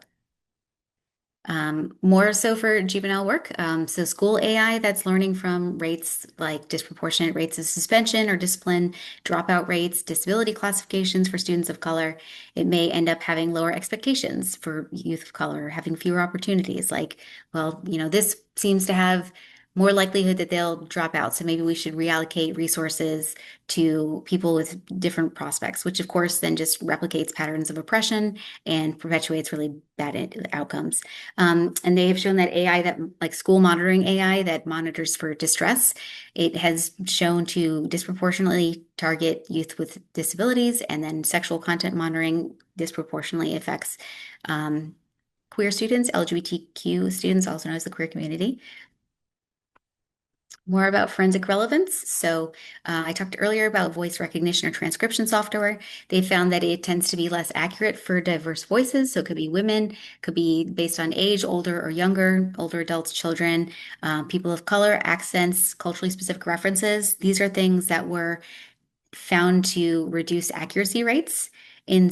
More so for juvenile work. So school AI that's learning from rates like disproportionate rates of suspension or discipline, dropout rates, disability classifications for students of color. It may end up having lower expectations for youth of color, having fewer opportunities. Like, well, this seems to have more likelihood that they'll drop out. So maybe we should reallocate resources to people with different prospects, which of course then just replicates patterns of oppression and perpetuates really bad outcomes. And they have shown that AI that like school monitoring AI that monitors for distress, it has shown to disproportionately target youth with disabilities, and then sexual content monitoring disproportionately affects queer students, LGBTQ students, also known as the queer community. More about forensic relevance. So I talked earlier about voice recognition or transcription software. They found that it tends to be less accurate for diverse voices. So it could be women, could be based on age, older or younger, older adults, children, people of color, accents, culturally specific references. These are things that were found to reduce accuracy rates in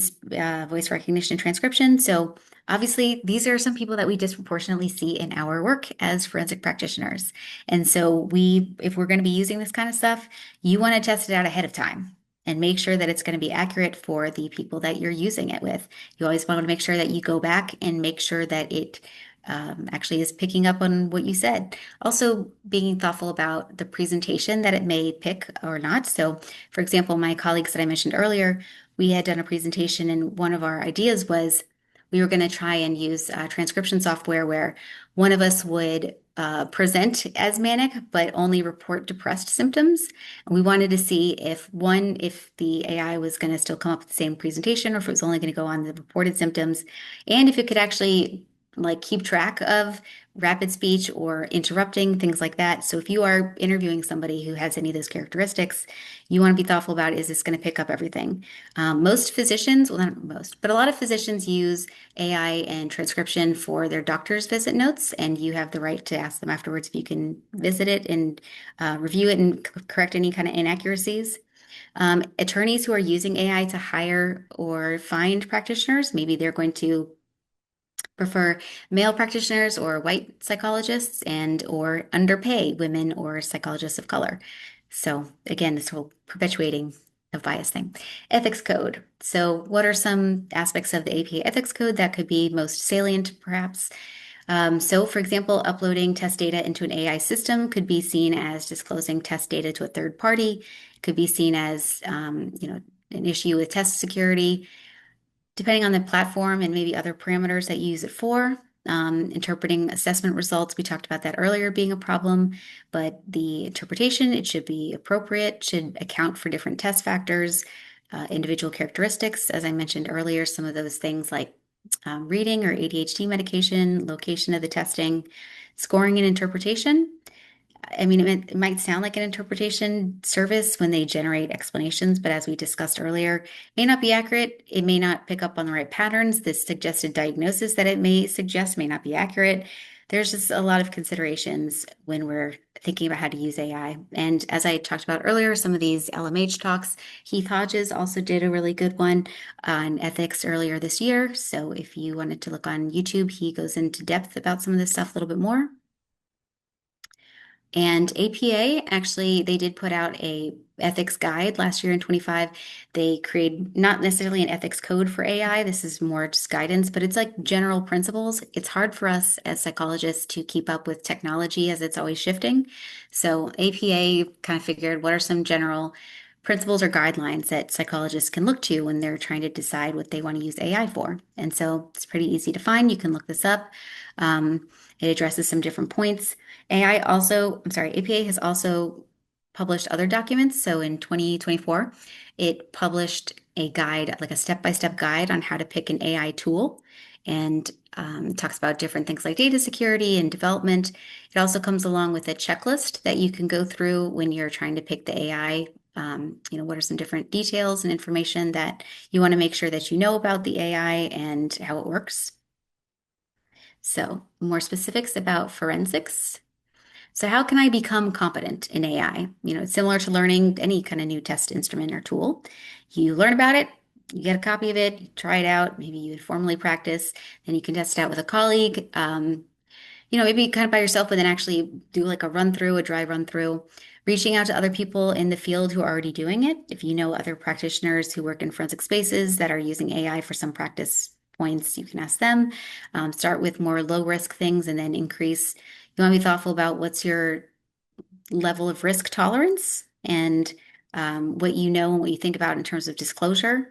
voice recognition and transcription. So Obviously, these are some people that we disproportionately see in our work as forensic practitioners. And so if we're going to be using this kind of stuff, you want to test it out ahead of time and make sure that it's going to be accurate for the people that you're using it with. You always want to make sure that you go back and make sure that it actually is picking up on what you said. Also, being thoughtful about the presentation that it may pick or not. So, for example, my colleagues that I mentioned earlier, we had done a presentation, and one of our ideas was we were going to try and use transcription software where one of us would present as manic, but only report depressed symptoms. And we wanted to see if the AI was going to still come up with the same presentation, or if it was only going to go on the reported symptoms, and if it could actually like keep track of rapid speech or interrupting, things like that. So if you are interviewing somebody who has any of those characteristics, you want to be thoughtful about, is this going to pick up everything? Most physicians, well, not most, but a lot of physicians use AI and transcription for their doctor's visit notes, and you have the right to ask them afterwards if you can visit it and review it and correct any kind of inaccuracies. Attorneys who are using AI to hire or find practitioners, maybe they're going to prefer male practitioners or white psychologists and or underpay women or psychologists of color. So again, this whole perpetuating of bias thing. Ethics code. So what are some aspects of the APA ethics code that could be most salient, perhaps? So for example, uploading test data into an AI system could be seen as disclosing test data to a third party. It could be seen as, an issue with test security. Depending on the platform and maybe other parameters that you use it for. Interpreting assessment results, we talked about that earlier being a problem, but the interpretation, it should be appropriate, should account for different test factors, individual characteristics. As I mentioned earlier, some of those things like reading or ADHD medication, location of the testing, scoring and interpretation. I mean, it might sound like an interpretation service when they generate explanations, but as we discussed earlier, it may not be accurate. It may not pick up on the right patterns. The suggested diagnosis that it may suggest may not be accurate. There's just a lot of considerations when we're thinking about how to use AI. And as I talked about earlier, some of these LMH talks, Heath Hodges also did a really good one on ethics earlier this year. So if you wanted to look on YouTube, he goes into depth about some of this stuff a little bit more. And APA, actually, they did put out a ethics guide last year in 25. They create not necessarily an ethics code for AI. This is more just guidance, but it's like general principles. It's hard for us as psychologists to keep up with technology as it's always shifting. So APA kind of figured what are some general principles or guidelines that psychologists can look to when they're trying to decide what they want to use AI for. And so it's pretty easy to find. You can look this up. It addresses some different points. APA has also published other documents. So in 2024, it published a guide, like a step-by-step guide on how to pick an AI tool, and talks about different things like data security and development. It also comes along with a checklist that you can go through when you're trying to pick the AI. What are some different details and information that you want to make sure that you know about the AI and how it works. So more specifics about forensics. So how can I become competent in AI? It's similar to learning any kind of new test instrument or tool. You learn about it, you get a copy of it, you try it out, maybe you informally practice, then you can test it out with a colleague. Maybe kind of by yourself, but then actually do like a run through, a dry run through, reaching out to other people in the field who are already doing it. If you know other practitioners who work in forensic spaces that are using AI for some practice points, you can ask them. Start with more low risk things and then increase. You want to be thoughtful about what's your level of risk tolerance and what you know and what you think about in terms of disclosure.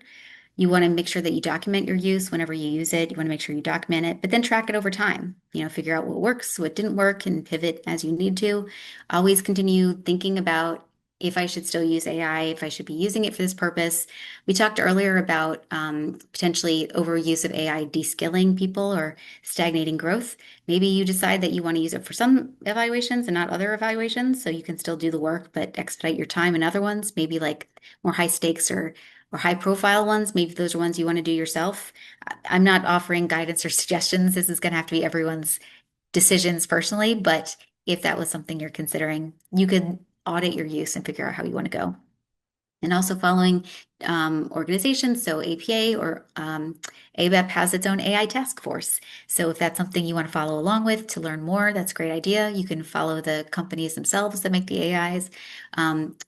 You want to make sure that you document your use whenever you use it. You want to make sure you document it, but then track it over time. Figure out what works, what didn't work, and pivot as you need to. Always continue thinking about if I should still use AI, if I should be using it for this purpose. We talked earlier about potentially overuse of AI de-skilling people or stagnating growth. Maybe you decide that you want to use it for some evaluations and not other evaluations, so you can still do the work, but expedite your time in other ones, maybe like more high stakes or high profile ones. Maybe those are ones you want to do yourself. I'm not offering guidance or suggestions. This is going to have to be everyone's decisions personally, but if that was something you're considering, you could audit your use and figure out how you want to go. and also following organizations. So APA or ABEP has its own AI task force. So if that's something you want to follow along with to learn more, that's a great idea. You can follow the companies themselves that make the AIs.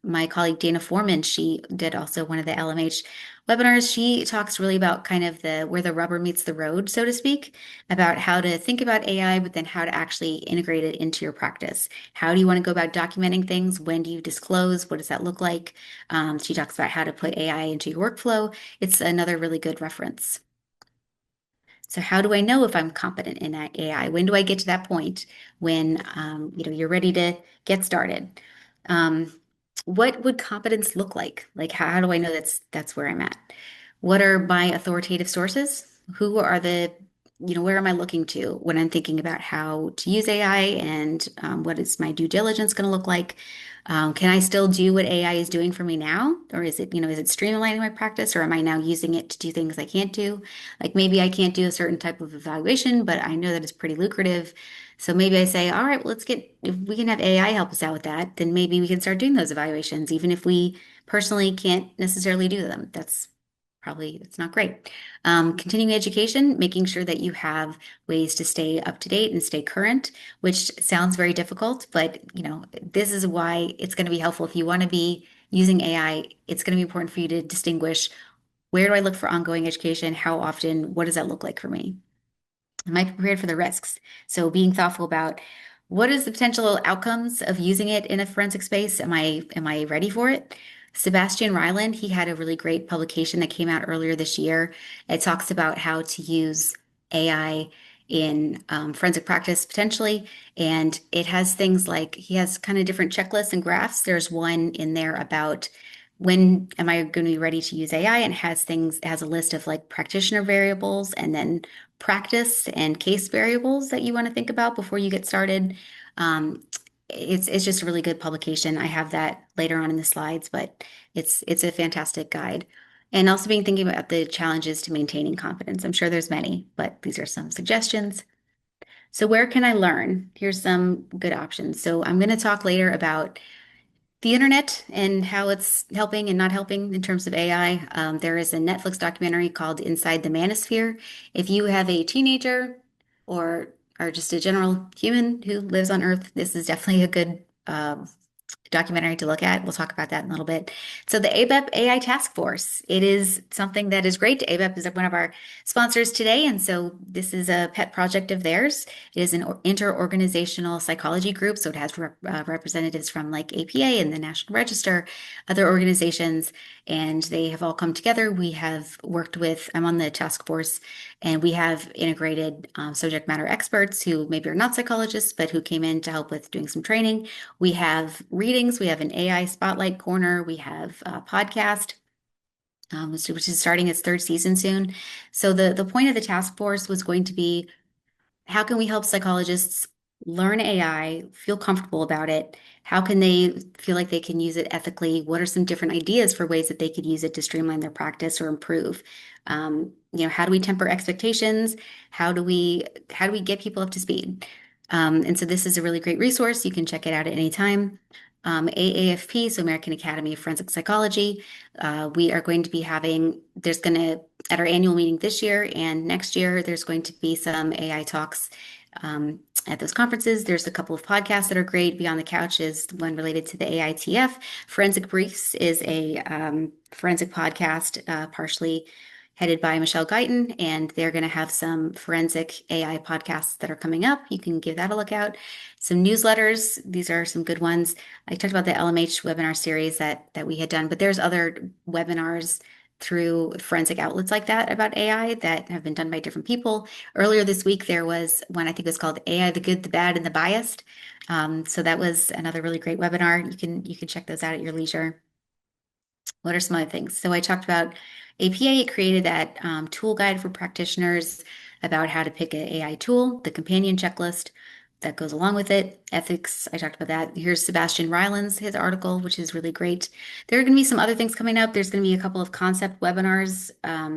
My colleague Dana Foreman, she did also one of the LMH webinars. She talks really about kind of the where the rubber meets the road, so to speak, about how to think about AI, but then how to actually integrate it into your practice. How do you want to go about documenting things? When do you disclose? What does that look like? She talks about how to put AI into your workflow. It's another really good reference. So how do I know if I'm competent in AI? When do I get to that point when you're ready to get started? Um, what would competence look like? Like how do I know that's where I'm at? What are my authoritative sources? Who are where am I looking to when I'm thinking about how to use AI and what is my due diligence going to look like? Can I still do what AI is doing for me now? Or is it streamlining my practice or am I now using it to do things I can't do? Like maybe I can't do a certain type of evaluation, but I know that it's pretty lucrative. So maybe I say, all right, well, if we can have AI help us out with that, then maybe we can start doing those evaluations, even if we personally can't necessarily do them. It's not great. Continuing education, making sure that you have ways to stay up to date and stay current, which sounds very difficult, but this is why it's going to be helpful if you want to be using AI. It's going to be important for you to distinguish where do I look for ongoing education? How often? What does that look like for me? Am I prepared for the risks? So being thoughtful about what is the potential outcomes of using it in a forensic space? Am I ready for it? Sebastian Ryland, he had a really great publication that came out earlier this year. It talks about how to use AI in forensic practice potentially. And it has things like he has kind of different checklists and graphs. There's one in there about when am I going to be ready to use AI and it has a list of like practitioner variables and then practice and case variables that you want to think about before you get started. Um, it's just a really good publication. I have that later on in the slides, but it's a fantastic guide. And also being thinking about the challenges to maintaining confidence. I'm sure there's many, but these are some suggestions. So where can I learn? Here's some good options. So I'm going to talk later about the internet and how it's helping and not helping in terms of AI. There is a Netflix documentary called Inside the Manosphere. If you have a teenager or are just a general human who lives on Earth, this is definitely a good documentary to look at. We'll talk about that in a little bit. So the ABEP AI Task Force, it is something that is great. ABEP is one of our sponsors today, and so this is a pet project of theirs. It is an inter-organizational psychology group, so it has representatives from like APA and the National Register, other organizations, and they have all come together. We have worked with, I'm on the task force, and we have integrated subject matter experts who maybe are not psychologists, but who came in to help with doing some training. We have readings. We have an AI Spotlight Corner. We have a podcast, which is starting its third season soon. So the point of the task force was going to be how can we help psychologists learn AI, feel comfortable about it? How can they feel like they can use it ethically? What are some different ideas for ways that they could use it to streamline their practice or improve? How do we temper expectations? How do we get people up to speed? And so this is a really great resource. You can check it out at any time. AAFP, so American Academy of Forensic Psychology. We are going to be at our annual meeting this year and next year, there's going to be some AI talks at those conferences. There's a couple of podcasts that are great. Beyond the Couch is one related to the AITF. Forensic Briefs is a forensic podcast, partially headed by Michelle Guyton, and they're going to have some forensic AI podcasts that are coming up. You can give that a look out. Some newsletters. These are some good ones. I talked about the LMH webinar series that we had done, but there's other webinars through forensic outlets like that about AI that have been done by different people. Earlier this week, there was one I think was called AI, the Good, the Bad, and the Biased. So that was another really great webinar. You can check those out at your leisure. What are some other things? So I talked about APA created that tool guide for practitioners about how to pick an AI tool, the companion checklist. that goes along with it. Ethics, I talked about that. Here's Sebastian Ryland's his article, which is really great. There are going to be some other things coming up. There's going to be a couple of concept webinars.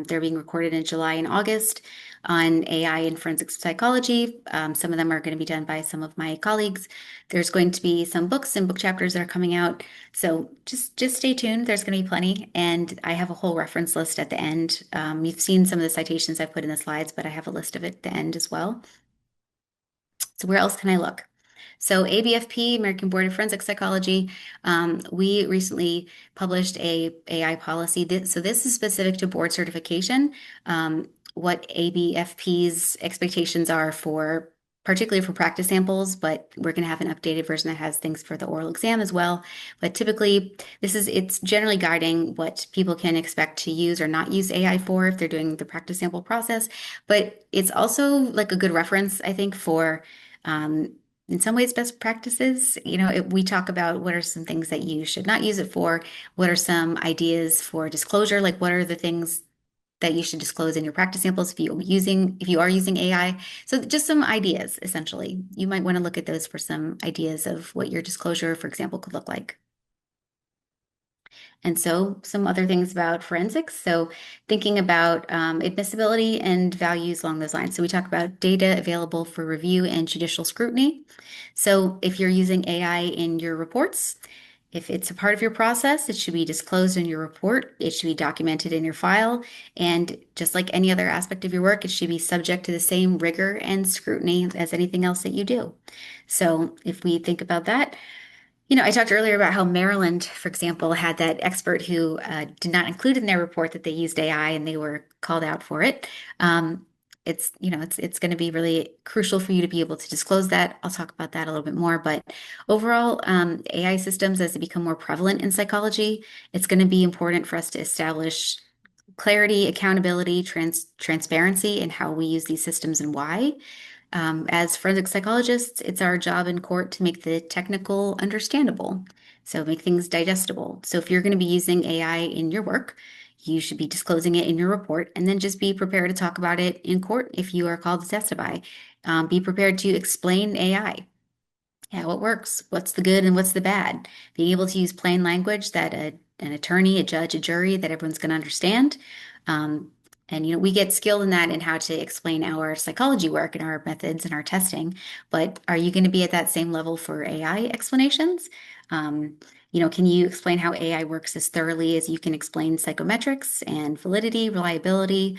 They're being recorded in July and August on AI and forensic psychology. Some of them are going to be done by some of my colleagues. There's going to be some books and book chapters that are coming out. So just stay tuned. There's going to be plenty. And I have a whole reference list at the end. You've seen some of the citations I put in the slides, but I have a list of it at the end as well. So where else can I look? So ABFP, American Board of Forensic Psychology, we recently published a AI policy. So this is specific to board certification. What ABFP's expectations are for, particularly for practice samples, but we're going to have an updated version that has things for the oral exam as well. But typically, it's generally guiding what people can expect to use or not use AI for if they're doing the practice sample process. But it's also like a good reference, I think, for in some ways, best practices. We talk about what are some things that you should not use it for. What are some ideas for disclosure? Like what are the things that you should disclose in your practice samples if you are using AI? So just some ideas, essentially. You might want to look at those for some ideas of what your disclosure, for example, could look like. And so some other things about forensics. So thinking about admissibility and values along those lines. So we talk about data available for review and judicial scrutiny. So if you're using AI in your reports, if it's a part of your process, it should be disclosed in your report. It should be documented in your file. And just like any other aspect of your work, it should be subject to the same rigor and scrutiny as anything else that you do. So if we think about that, I talked earlier about how Maryland, for example, had that expert who did not include in their report that they used AI and they were called out for it. It's going to be really crucial for you to be able to disclose that. I'll talk about that a little bit more. But overall, AI systems, as they become more prevalent in psychology, it's going to be important for us to establish clarity, accountability, transparency in how we use these systems and why. As forensic psychologists, it's our job in court to make the technical understandable, so make things digestible. So if you're going to be using AI in your work, you should be disclosing it in your report and then just be prepared to talk about it in court if you are called to testify. Be prepared to explain AI, how it works, what's the good and what's the bad. Being able to use plain language that an attorney, a judge, a jury, that everyone's going to understand. Um, and we get skilled in that in how to explain our psychology work and our methods and our testing. But are you going to be at that same level for AI explanations? Can you explain how AI works as thoroughly as you can explain psychometrics and validity, reliability,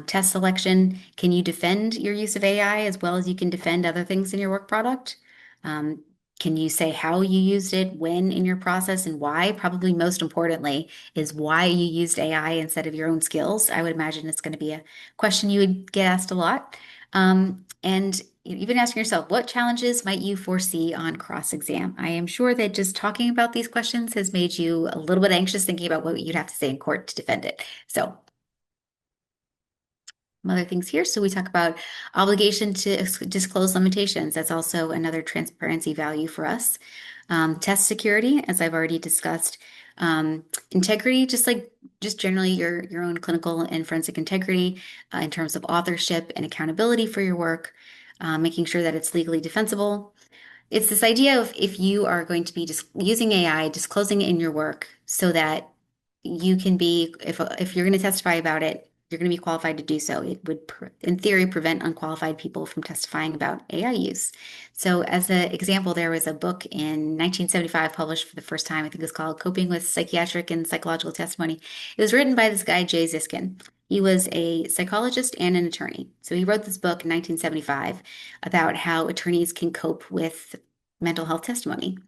test selection? Can you defend your use of AI as well as you can defend other things in your work product? Um, can you say how you used it, when in your process, and why? Probably most importantly is why you used AI instead of your own skills. I would imagine it's going to be a question you would get asked a lot. And even asking yourself, what challenges might you foresee on cross-exam? I am sure that just talking about these questions has made you a little bit anxious thinking about what you'd have to say in court to defend it. So some other things here. So we talk about obligation to disclose limitations. That's also another transparency value for us. Test security, as I've already discussed. Integrity, just generally your own clinical and forensic integrity in terms of authorship and accountability for your work, making sure that it's legally defensible. It's this idea of if you are going to be using AI, disclosing it in your work so that you can be, if you're going to testify about it, you're going to be qualified to do so. It would, in theory, prevent unqualified people from testifying about AI use. So as an example, there was a book in 1975 published for the first time. I think it was called Coping with Psychiatric and Psychological Testimony. It was written by this guy, Jay Ziskin. He was a psychologist and an attorney. So he wrote this book in 1975 about how attorneys can cope with mental health testimony.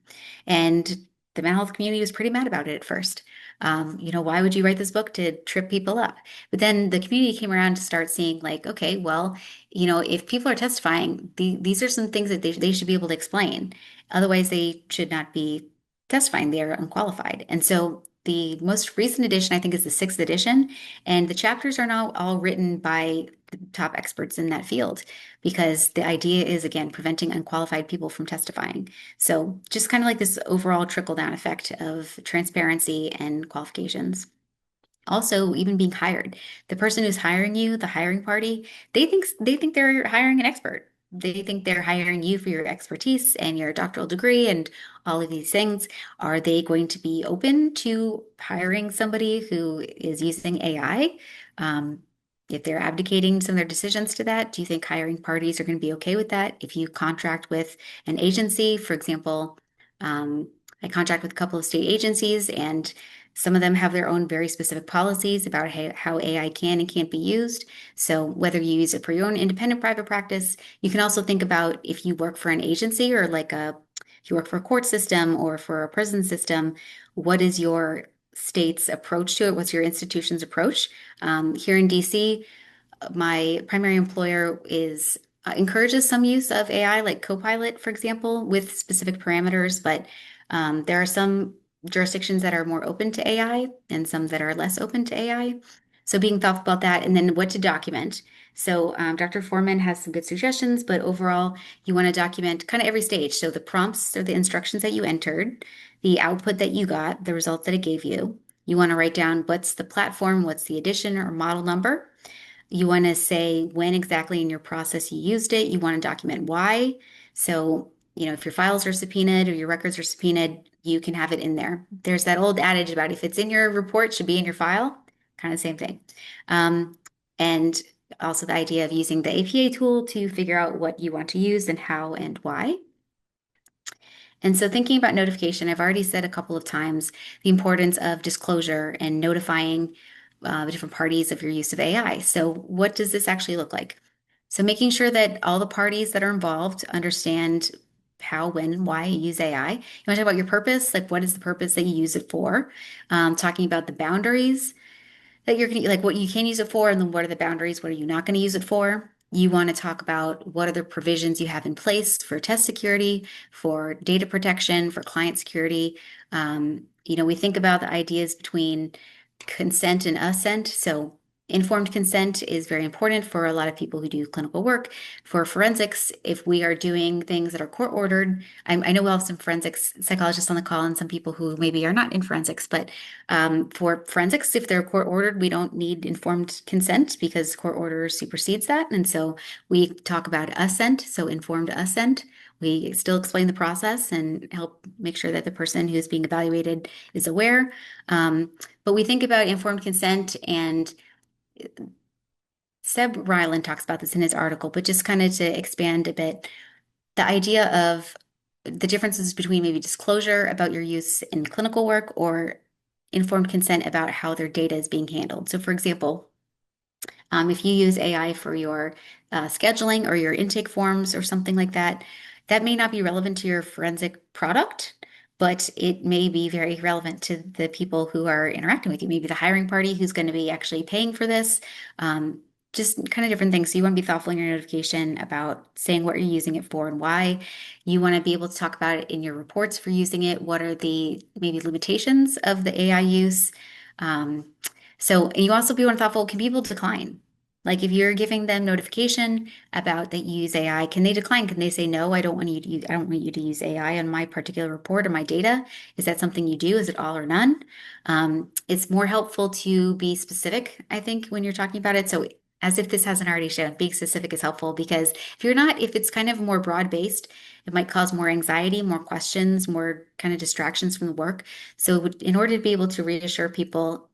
And the mental health community was pretty mad about it at first. Why would you write this book to trip people up? But then the community came around to start seeing like, okay, well, if people are testifying, these are some things that they should be able to explain. Otherwise, they should not be testifying. They're unqualified. And so the most recent edition, I think, is the sixth edition, and the chapters are now all written by the top experts in that field because the idea is, again, preventing unqualified people from testifying. So just kind of like this overall trickle-down effect of transparency and qualifications. Also, even being hired. The person who's hiring you, the hiring party, they think they're hiring an expert. they think they're hiring you for your expertise and your doctoral degree and all of these things. Are they going to be open to hiring somebody who is using AI? Um, if they're abdicating some of their decisions to that, do you think hiring parties are going to be okay with that? If you contract with an agency, for example, I contract with a couple of state agencies, and some of them have their own very specific policies about how AI can and can't be used. So whether you use it for your own independent private practice, you can also think about if you work for an agency or if you work for a court system or for a prison system, what is your state's approach to it? What's your institution's approach? Here in DC, my primary employer is encourages some use of AI, like Copilot, for example, with specific parameters, but there are some jurisdictions that are more open to AI and some that are less open to AI. So being thoughtful about that, and then what to document. So Dr. Foreman has some good suggestions, but overall, you want to document kind of every stage. So the prompts or the instructions that you entered, the output that you got, the results that it gave you. You want to write down what's the platform, what's the edition or model number. You want to say when exactly in your process you used it. You want to document why. So, if your files are subpoenaed or your records are subpoenaed, you can have it in there. There's that old adage about if it's in your report, it should be in your file. Kind of same thing. And also the idea of using the APA tool to figure out what you want to use and how and why. And so thinking about notification, I've already said a couple of times the importance of disclosure and notifying the different parties of your use of AI. So what does this actually look like? So making sure that all the parties that are involved understand how, when, why you use AI. You want to talk about your purpose, like what is the purpose that you use it for? Talking about the boundaries that you're like what you can use it for, and then what are the boundaries, what are you not going to use it for. You want to talk about what are the provisions you have in place for test security, for data protection, for client security. We think about the ideas between consent and assent. So informed consent is very important for a lot of people who do clinical work. For forensics, if we are doing things that are court ordered, I know we'll have some forensics psychologists on the call and some people who maybe are not in forensics, but for forensics, if they're court ordered, we don't need informed consent because court order supersedes that. And so we talk about assent, so informed assent. We still explain the process and help make sure that the person who's being evaluated is aware. But we think about informed consent, and Seb Ryland talks about this in his article, but just kind of to expand a bit, the idea of the differences between maybe disclosure about your use in clinical work or informed consent about how their data is being handled. So, for example, if you use AI for your scheduling or your intake forms or something like that, that may not be relevant to your forensic product, but it may be very relevant to the people who are interacting with you, maybe the hiring party who's going to be actually paying for this. Just kind of different things. So you want to be thoughtful in your notification about saying what you're using it for and why. You want to be able to talk about it in your reports for using it. What are the maybe limitations of the AI use? Um, and you also be one thoughtful, can people decline? Like if you're giving them notification about that you use AI, can they decline? Can they say, no, I don't want you to use AI on my particular report or my data? Is that something you do? Is it all or none? It's more helpful to be specific, I think, when you're talking about it. So as if this hasn't already shown, being specific is helpful because if it's kind of more broad-based, it might cause more anxiety, more questions, more kind of distractions from the work. So in order to be able to reassure people,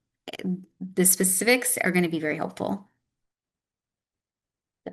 the specifics are going to be very helpful.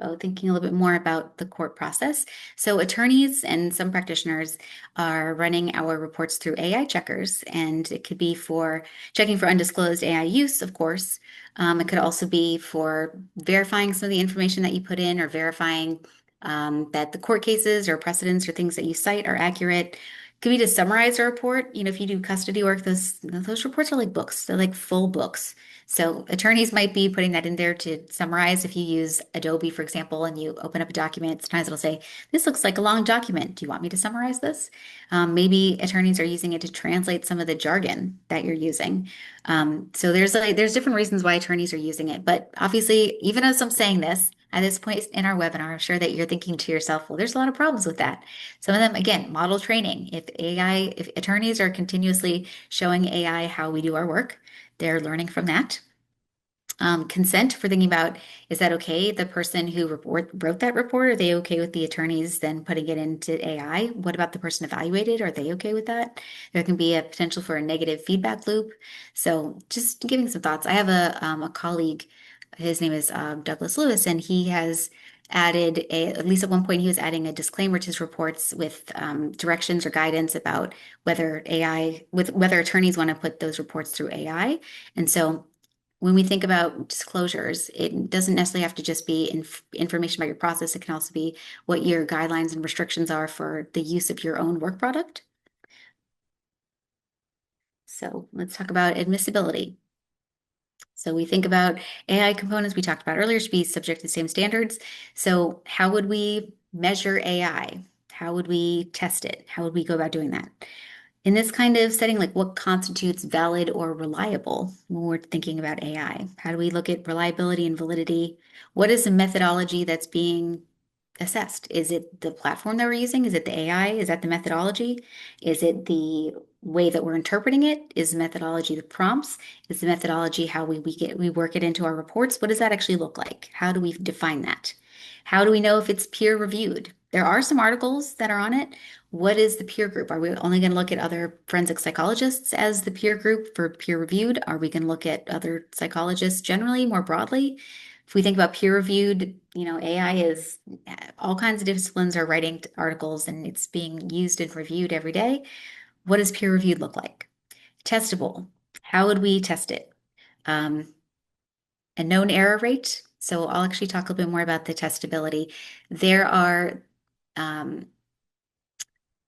So thinking a little bit more about the court process. So attorneys and some practitioners are running our reports through AI checkers, and it could be for checking for undisclosed AI use, of course. It could also be for verifying some of the information that you put in or verifying that the court cases or precedents or things that you cite are accurate. It could be to summarize a report. If you do custody work, those reports are like books. They're like full books. So attorneys might be putting that in there to summarize. If you use Adobe, for example, and you open up a document, sometimes it'll say, this looks like a long document. Do you want me to summarize this? Maybe attorneys are using it to translate some of the jargon that you're using. So there's different reasons why attorneys are using it. But obviously, even as I'm saying this, at this point in our webinar, I'm sure that you're thinking to yourself, well, there's a lot of problems with that. Some of them, again, model training. If attorneys are continuously showing AI how we do our work, they're learning from that. Consent, for thinking about, is that okay? The person who wrote that report, are they okay with the attorneys then putting it into AI? What about the person evaluated? Are they okay with that? There can be a potential for a negative feedback loop. So just giving some thoughts. I have a colleague, his name is Douglas Lewis, and he has added at least at one point, he was adding a disclaimer to his reports with directions or guidance about whether attorneys want to put those reports through AI. And so when we think about disclosures, it doesn't necessarily have to just be information about your process. It can also be what your guidelines and restrictions are for the use of your own work product. So let's talk about admissibility. So we think about AI components we talked about earlier should be subject to the same standards. So how would we measure AI? How would we test it? How would we go about doing that? In this kind of setting, like what constitutes valid or reliable when we're thinking about AI? How do we look at reliability and validity? What is the methodology that's being assessed? Is it the platform that we're using? Is it the AI? Is that the methodology? Is it the way that we're interpreting it? Is the methodology the prompts? Is the methodology how we work it into our reports? What does that actually look like? How do we define that? How do we know if it's peer reviewed? There are some articles that are on it. What is the peer group? Are we only going to look at other forensic psychologists as the peer group for peer reviewed? Are we going to look at other psychologists generally, more broadly? If we think about peer reviewed, AI is all kinds of disciplines are writing articles and it's being used and reviewed every day. What does peer reviewed look like? Testable. How would we test it? A known error rate. So I'll actually talk a little bit more about the testability. There are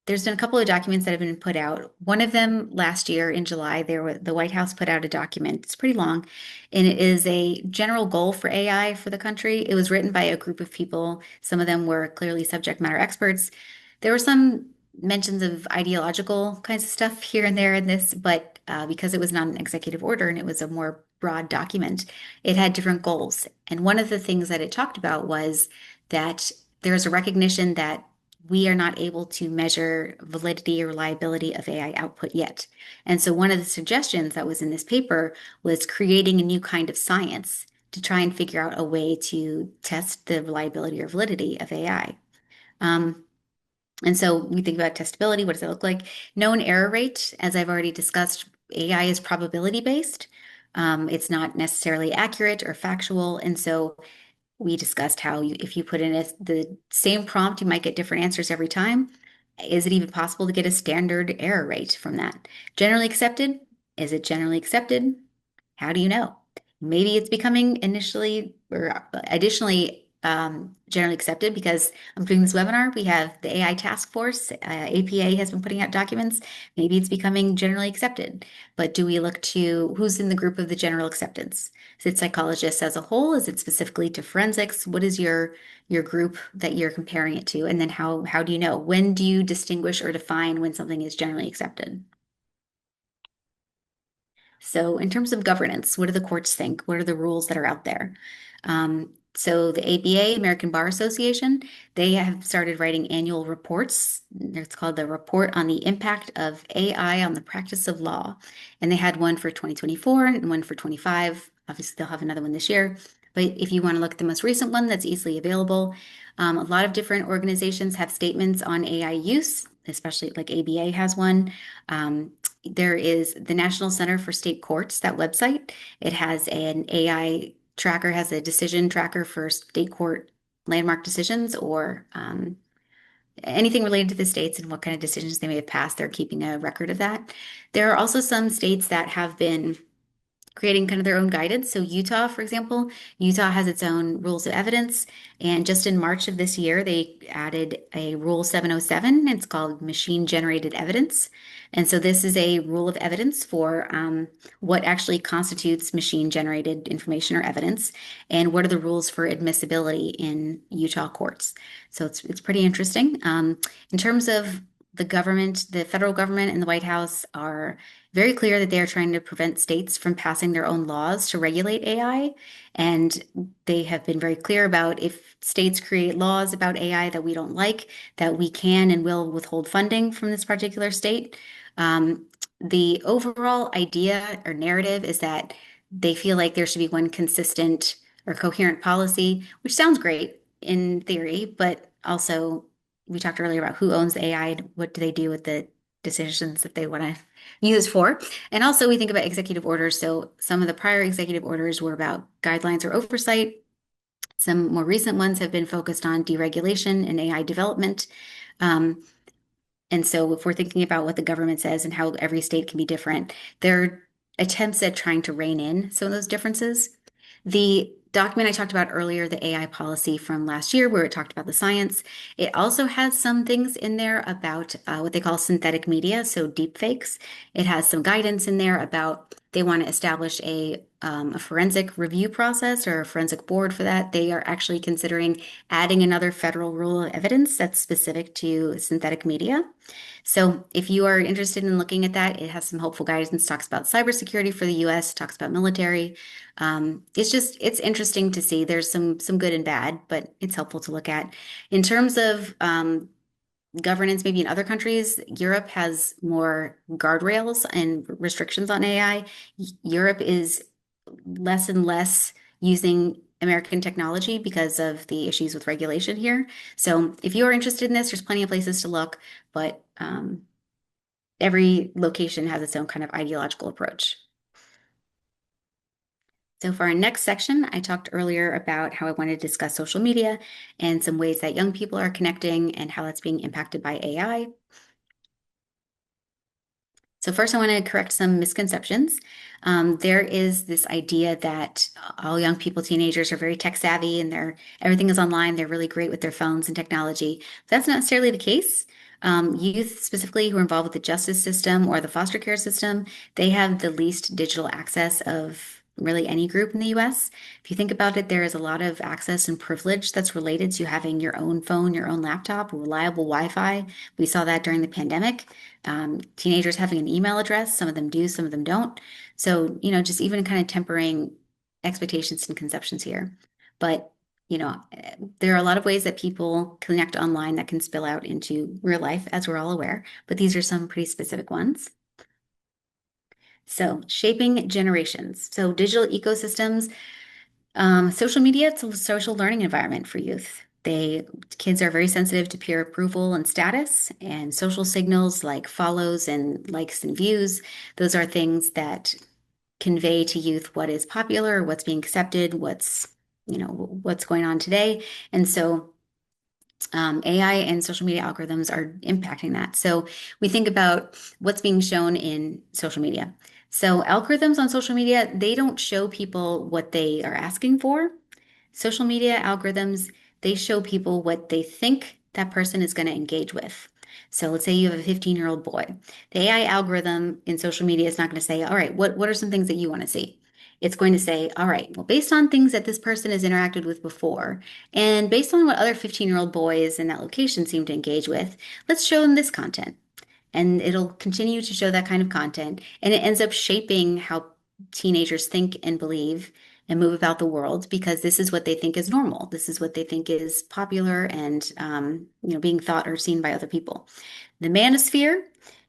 there's been a couple of documents that have been put out. One of them last year in July, the White House put out a document. It's pretty long, and it is a general goal for AI for the country. It was written by a group of people. Some of them were clearly subject matter experts. There were some mentions of ideological kinds of stuff here and there in this, but because it was not an executive order and it was a more broad document, it had different goals. And one of the things that it talked about was that there's a recognition that we are not able to measure validity or reliability of AI output yet. And so one of the suggestions that was in this paper was creating a new kind of science to try and figure out a way to test the reliability or validity of AI. And so we think about testability. What does that look like? Known error rate, as I've already discussed, AI is probability based. It's not necessarily accurate or factual. And so we discussed how if you put in the same prompt, you might get different answers every time. Is it even possible to get a standard error rate from that? Generally accepted? Is it generally accepted? How do you know? Maybe it's becoming initially or additionally generally accepted because I'm doing this webinar. We have the AI task force. APA has been putting out documents. Maybe it's becoming generally accepted. But do we look to who's in the group of the general acceptance? Is it psychologists as a whole? Is it specifically to forensics? What is your group that you're comparing it to? And then how do you know? When do you distinguish or define when something is generally accepted? So, in terms of governance, what do the courts think? What are the rules that are out there? So, the ABA, American Bar Association, they have started writing annual reports. It's called the Report on the Impact of AI on the Practice of Law. And they had one for 2024 and one for 25. Obviously, they'll have another one this year. But if you want to look at the most recent one that's easily available, a lot of different organizations have statements on AI use, especially like ABA has one. There is the National Center for State Courts, that website. It has an AI tracker, has a decision tracker for state court landmark decisions or anything related to the states and what kind of decisions they may have passed. They're keeping a record of that. There are also some states that have been creating kind of their own guidance. So Utah, for example, Utah has its own rules of evidence. And just in March of this year, they added a Rule 707. It's called Machine Generated Evidence. And so this is a rule of evidence for what actually constitutes machine generated information or evidence, and what are the rules for admissibility in Utah courts. So it's pretty interesting. In terms of the government, the federal government and the White House are very clear that they are trying to prevent states from passing their own laws to regulate AI. And they have been very clear about if states create laws about AI that we don't like, that we can and will withhold funding from this particular state. The overall idea or narrative is that They feel like there should be one consistent or coherent policy, which sounds great in theory, but also we talked earlier about who owns the AI and what do they do with the decisions that they want to use for. And also we think about executive orders. So some of the prior executive orders were about guidelines or oversight. Some more recent ones have been focused on deregulation and AI development. Um, and so if we're thinking about what the government says and how every state can be different, there are attempts at trying to rein in some of those differences. The document I talked about earlier, the AI policy from last year, where it talked about the science, it also has some things in there about what they call synthetic media, so deep fakes. It has some guidance in there about they want to establish a forensic review process or a forensic board for that. They are actually considering adding another federal rule of evidence that's specific to synthetic media. So if you are interested in looking at that, it has some helpful guidance, talks about cybersecurity for the US, talks about military. It's interesting to see. There's some good and bad, but it's helpful to look at. In terms of governance, maybe in other countries, Europe has more guardrails and restrictions on AI. Europe is less and less using American technology because of the issues with regulation here. So if you are interested in this, there's plenty of places to look, but every location has its own kind of ideological approach. So for our next section, I talked earlier about how I wanted to discuss social media and some ways that young people are connecting and how that's being impacted by AI. So first, I want to correct some misconceptions. There is this idea that all young people, teenagers, are very tech savvy and everything is online. They're really great with their phones and technology. That's not necessarily the case. Youth specifically who are involved with the justice system or the foster care system, they have the least digital access of really any group in the US. If you think about it, there is a lot of access and privilege that's related to having your own phone, your own laptop, reliable Wi-Fi. We saw that during the pandemic. Teenagers having an email address, some of them do, some of them don't. So, just even kind of tempering expectations and conceptions here. But, there are a lot of ways that people connect online that can spill out into real life, as we're all aware, but these are some pretty specific ones. So, shaping generations. So, digital ecosystems, social media, it's a social learning environment for youth. Kids are very sensitive to peer approval and status and social signals like follows and likes and views. Those are things that convey to youth what is popular, what's being accepted, what's going on today. And so AI and social media algorithms are impacting that. So we think about what's being shown in social media. So algorithms on social media, they don't show people what they are asking for. Social media algorithms, they show people what they think that person is going to engage with. So let's say you have a 15-year-old boy. The AI algorithm in social media is not going to say, all right, what are some things that you want to see? It's going to say, all right, well, based on things that this person has interacted with before, and based on what other 15-year-old boys in that location seem to engage with, let's show them this content. And it'll continue to show that kind of content. And it ends up shaping how teenagers think and believe and move about the world because this is what they think is normal. This is what they think is popular and being thought or seen by other people. The manosphere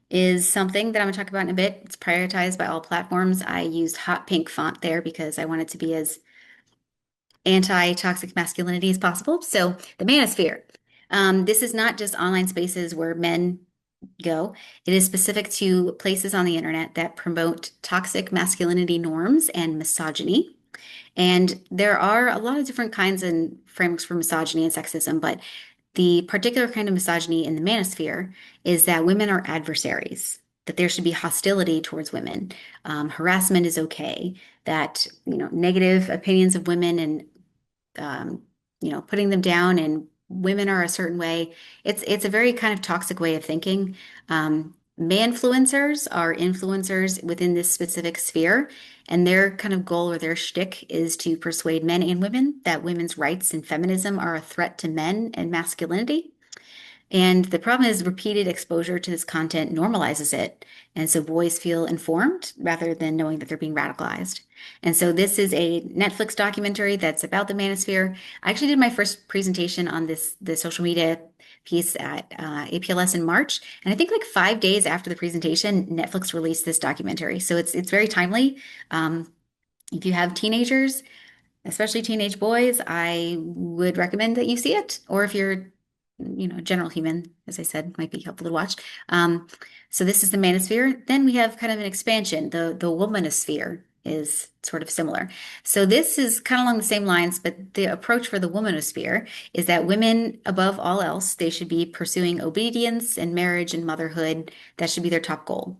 is something that I'm going to talk about in a bit. It's prioritized by all platforms. I used hot pink font there because I want it to be as anti-toxic masculinity as possible. So the manosphere. This is not just online spaces where men go. It is specific to places on the internet that promote toxic masculinity norms and misogyny. And there are a lot of different kinds and frameworks for misogyny and sexism, but the particular kind of misogyny in the manosphere is that women are adversaries, that there should be hostility towards women. Harassment is okay, that, negative opinions of women and, putting them down and women are a certain way. It's a very kind of toxic way of thinking. Manfluencers are influencers within this specific sphere, and their kind of goal or their shtick is to persuade men and women that women's rights and feminism are a threat to men and masculinity. And the problem is repeated exposure to this content normalizes it. And so boys feel informed rather than knowing that they're being radicalized. And so this is a Netflix documentary that's about the manosphere. I actually did my first presentation on the social media piece at APLS in March. And I think like 5 days after the presentation, Netflix released this documentary. So it's very timely. If you have teenagers, especially teenage boys, I would recommend that you see it. Or if you're, a general human, as I said, might be helpful to watch. Um, so this is the manosphere. Then we have kind of an expansion. The womanosphere is sort of similar. So this is kind of along the same lines, but the approach for the womanosphere is that women, above all else, they should be pursuing obedience and marriage and motherhood. That should be their top goal.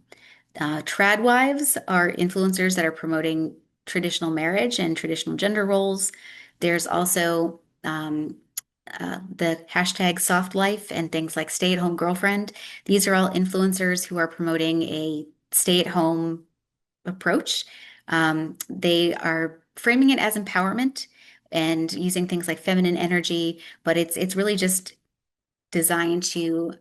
Trad wives are influencers that are promoting traditional marriage and traditional gender roles. There's also the hashtag soft life and things like stay at home girlfriend. These are all influencers who are promoting a stay at home approach. They are framing it as empowerment and using things like feminine energy, but it's really just designed to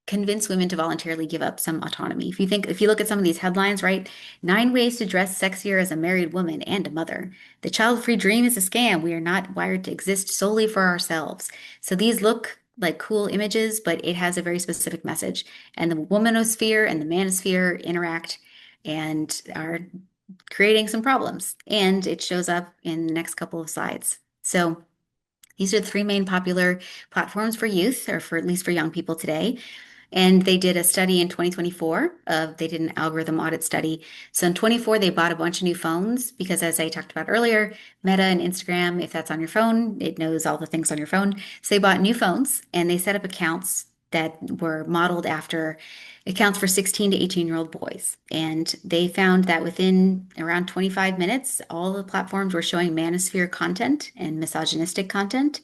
convince women to voluntarily give up some autonomy. If you look at some of these headlines, right? 9 ways to dress sexier as a married woman and a mother. The child-free dream is a scam. We are not wired to exist solely for ourselves. So these look like cool images, but it has a very specific message. And the womanosphere and the manosphere interact and are creating some problems. And it shows up in the next couple of slides. So these are the three main popular platforms for youth, or for at least for young people today. And they did a study in 2024 they did an algorithm audit study. So in 24, they bought a bunch of new phones because as I talked about earlier, Meta and Instagram, if that's on your phone, it knows all the things on your phone. So they bought new phones and they set up accounts that were modeled after accounts for 16 to 18-year-old boys. And they found that within around 25 minutes, all the platforms were showing manosphere content and misogynistic content.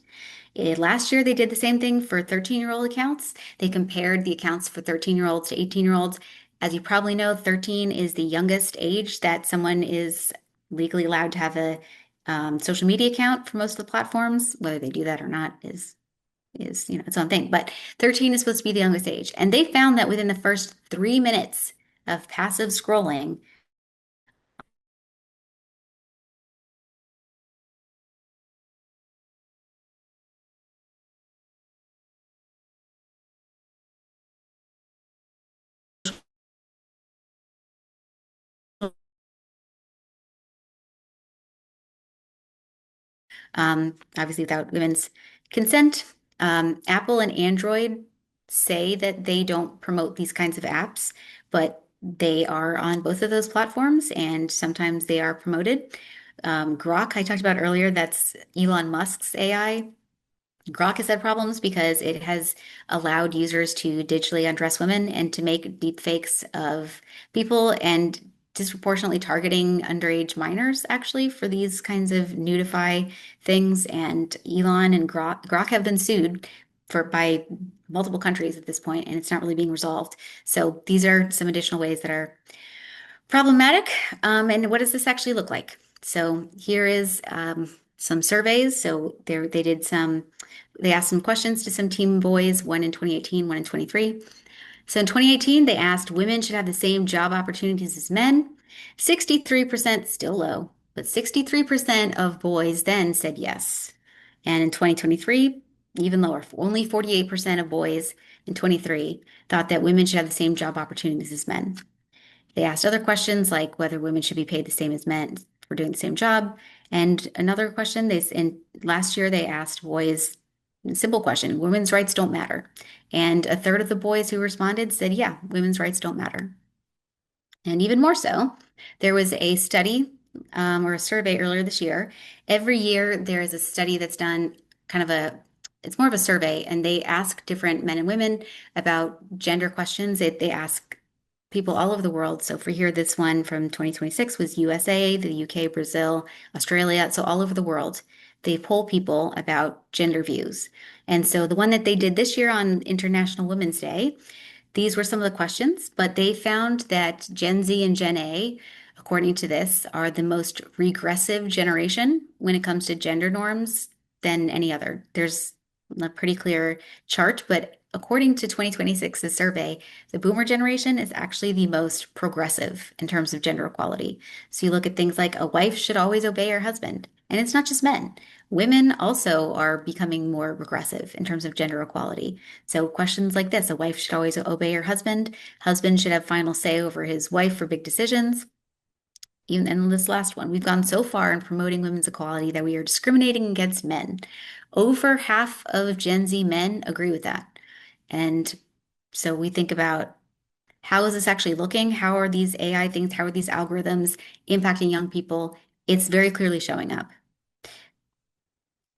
Last year, they did the same thing for 13-year-old accounts. They compared the accounts for 13-year-olds to 18-year-olds. As you probably know, 13 is the youngest age that someone is legally allowed to have a social media account for most of the platforms. Whether they do that or not is its own thing. But 13 is supposed to be the youngest age. And they found that within the first 3 minutes of passive scrolling, obviously without women's consent. Apple and Android say that they don't promote these kinds of apps, but they are on both of those platforms and sometimes they are promoted. Grok, I talked about earlier, that's Elon Musk's AI. Grok has had problems because it has allowed users to digitally undress women and to make deep fakes of people and disproportionately targeting underage minors actually for these kinds of nudify things. And Elon and Grok have been sued by multiple countries at this point, and it's not really being resolved. So these are some additional ways that are problematic. And what does this actually look like? So here is some surveys. So they asked some questions to some teen boys, one in 2018, one in 23. So in 2018, they asked women should have the same job opportunities as men. 63%, still low, but 63% of boys then said yes. And in 2023, even lower, only 48% of boys in 23 thought that women should have the same job opportunities as men. They asked other questions like whether women should be paid the same as men for doing the same job. And another question, last year they asked boys, simple question, women's rights don't matter. And a third of the boys who responded said, yeah, women's rights don't matter. And even more so, there was a study or a survey earlier this year. Every year there is a study that's done it's more of a survey, and they ask different men and women about gender questions. They ask people all over the world. So for here, this one from 2026 was USA, the UK, Brazil, Australia. So all over the world, they poll people about gender views. And so the one that they did this year on International Women's Day, these were some of the questions, but they found that Gen Z and Gen A, according to this, are the most regressive generation when it comes to gender norms than any other. There's a pretty clear chart, but according to 2026's survey, the boomer generation is actually the most progressive in terms of gender equality. So you look at things like a wife should always obey her husband, and it's not just men. Women also are becoming more regressive in terms of gender equality. So questions like this, a wife should always obey her husband, husband should have final say over his wife for big decisions. even in this last one, we've gone so far in promoting women's equality that we are discriminating against men. Over half of Gen Z men agree with that. And so we think about how is this actually looking? How are these AI things, how are these algorithms impacting young people? It's very clearly showing up.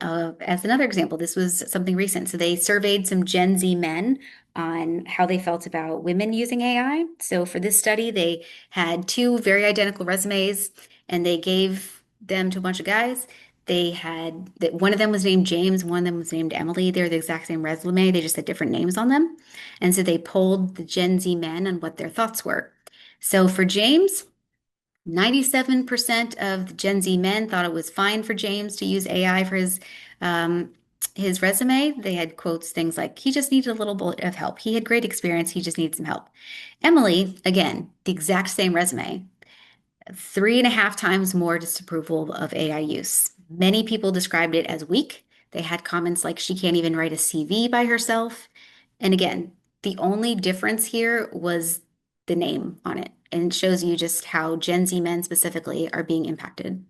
As another example, this was something recent. So they surveyed some Gen Z men on how they felt about women using AI. So for this study, they had two very identical resumes and they gave them to a bunch of guys. They had that one of them was named James, one of them was named Emily. They're the exact same resume, they just had different names on them. And so they polled the Gen Z men on what their thoughts were. So for James, 97% of the Gen Z men thought it was fine for James to use AI for um, his resume. They had quotes, things like, he just needed a little bit of help. He had great experience. He just needed some help. Emily, again, the exact same resume, 3.5 times more disapproval of AI use. Many people described it as weak. They had comments like, she can't even write a CV by herself. And again, the only difference here was the name on it. And it shows you just how Gen Z men specifically are being impacted.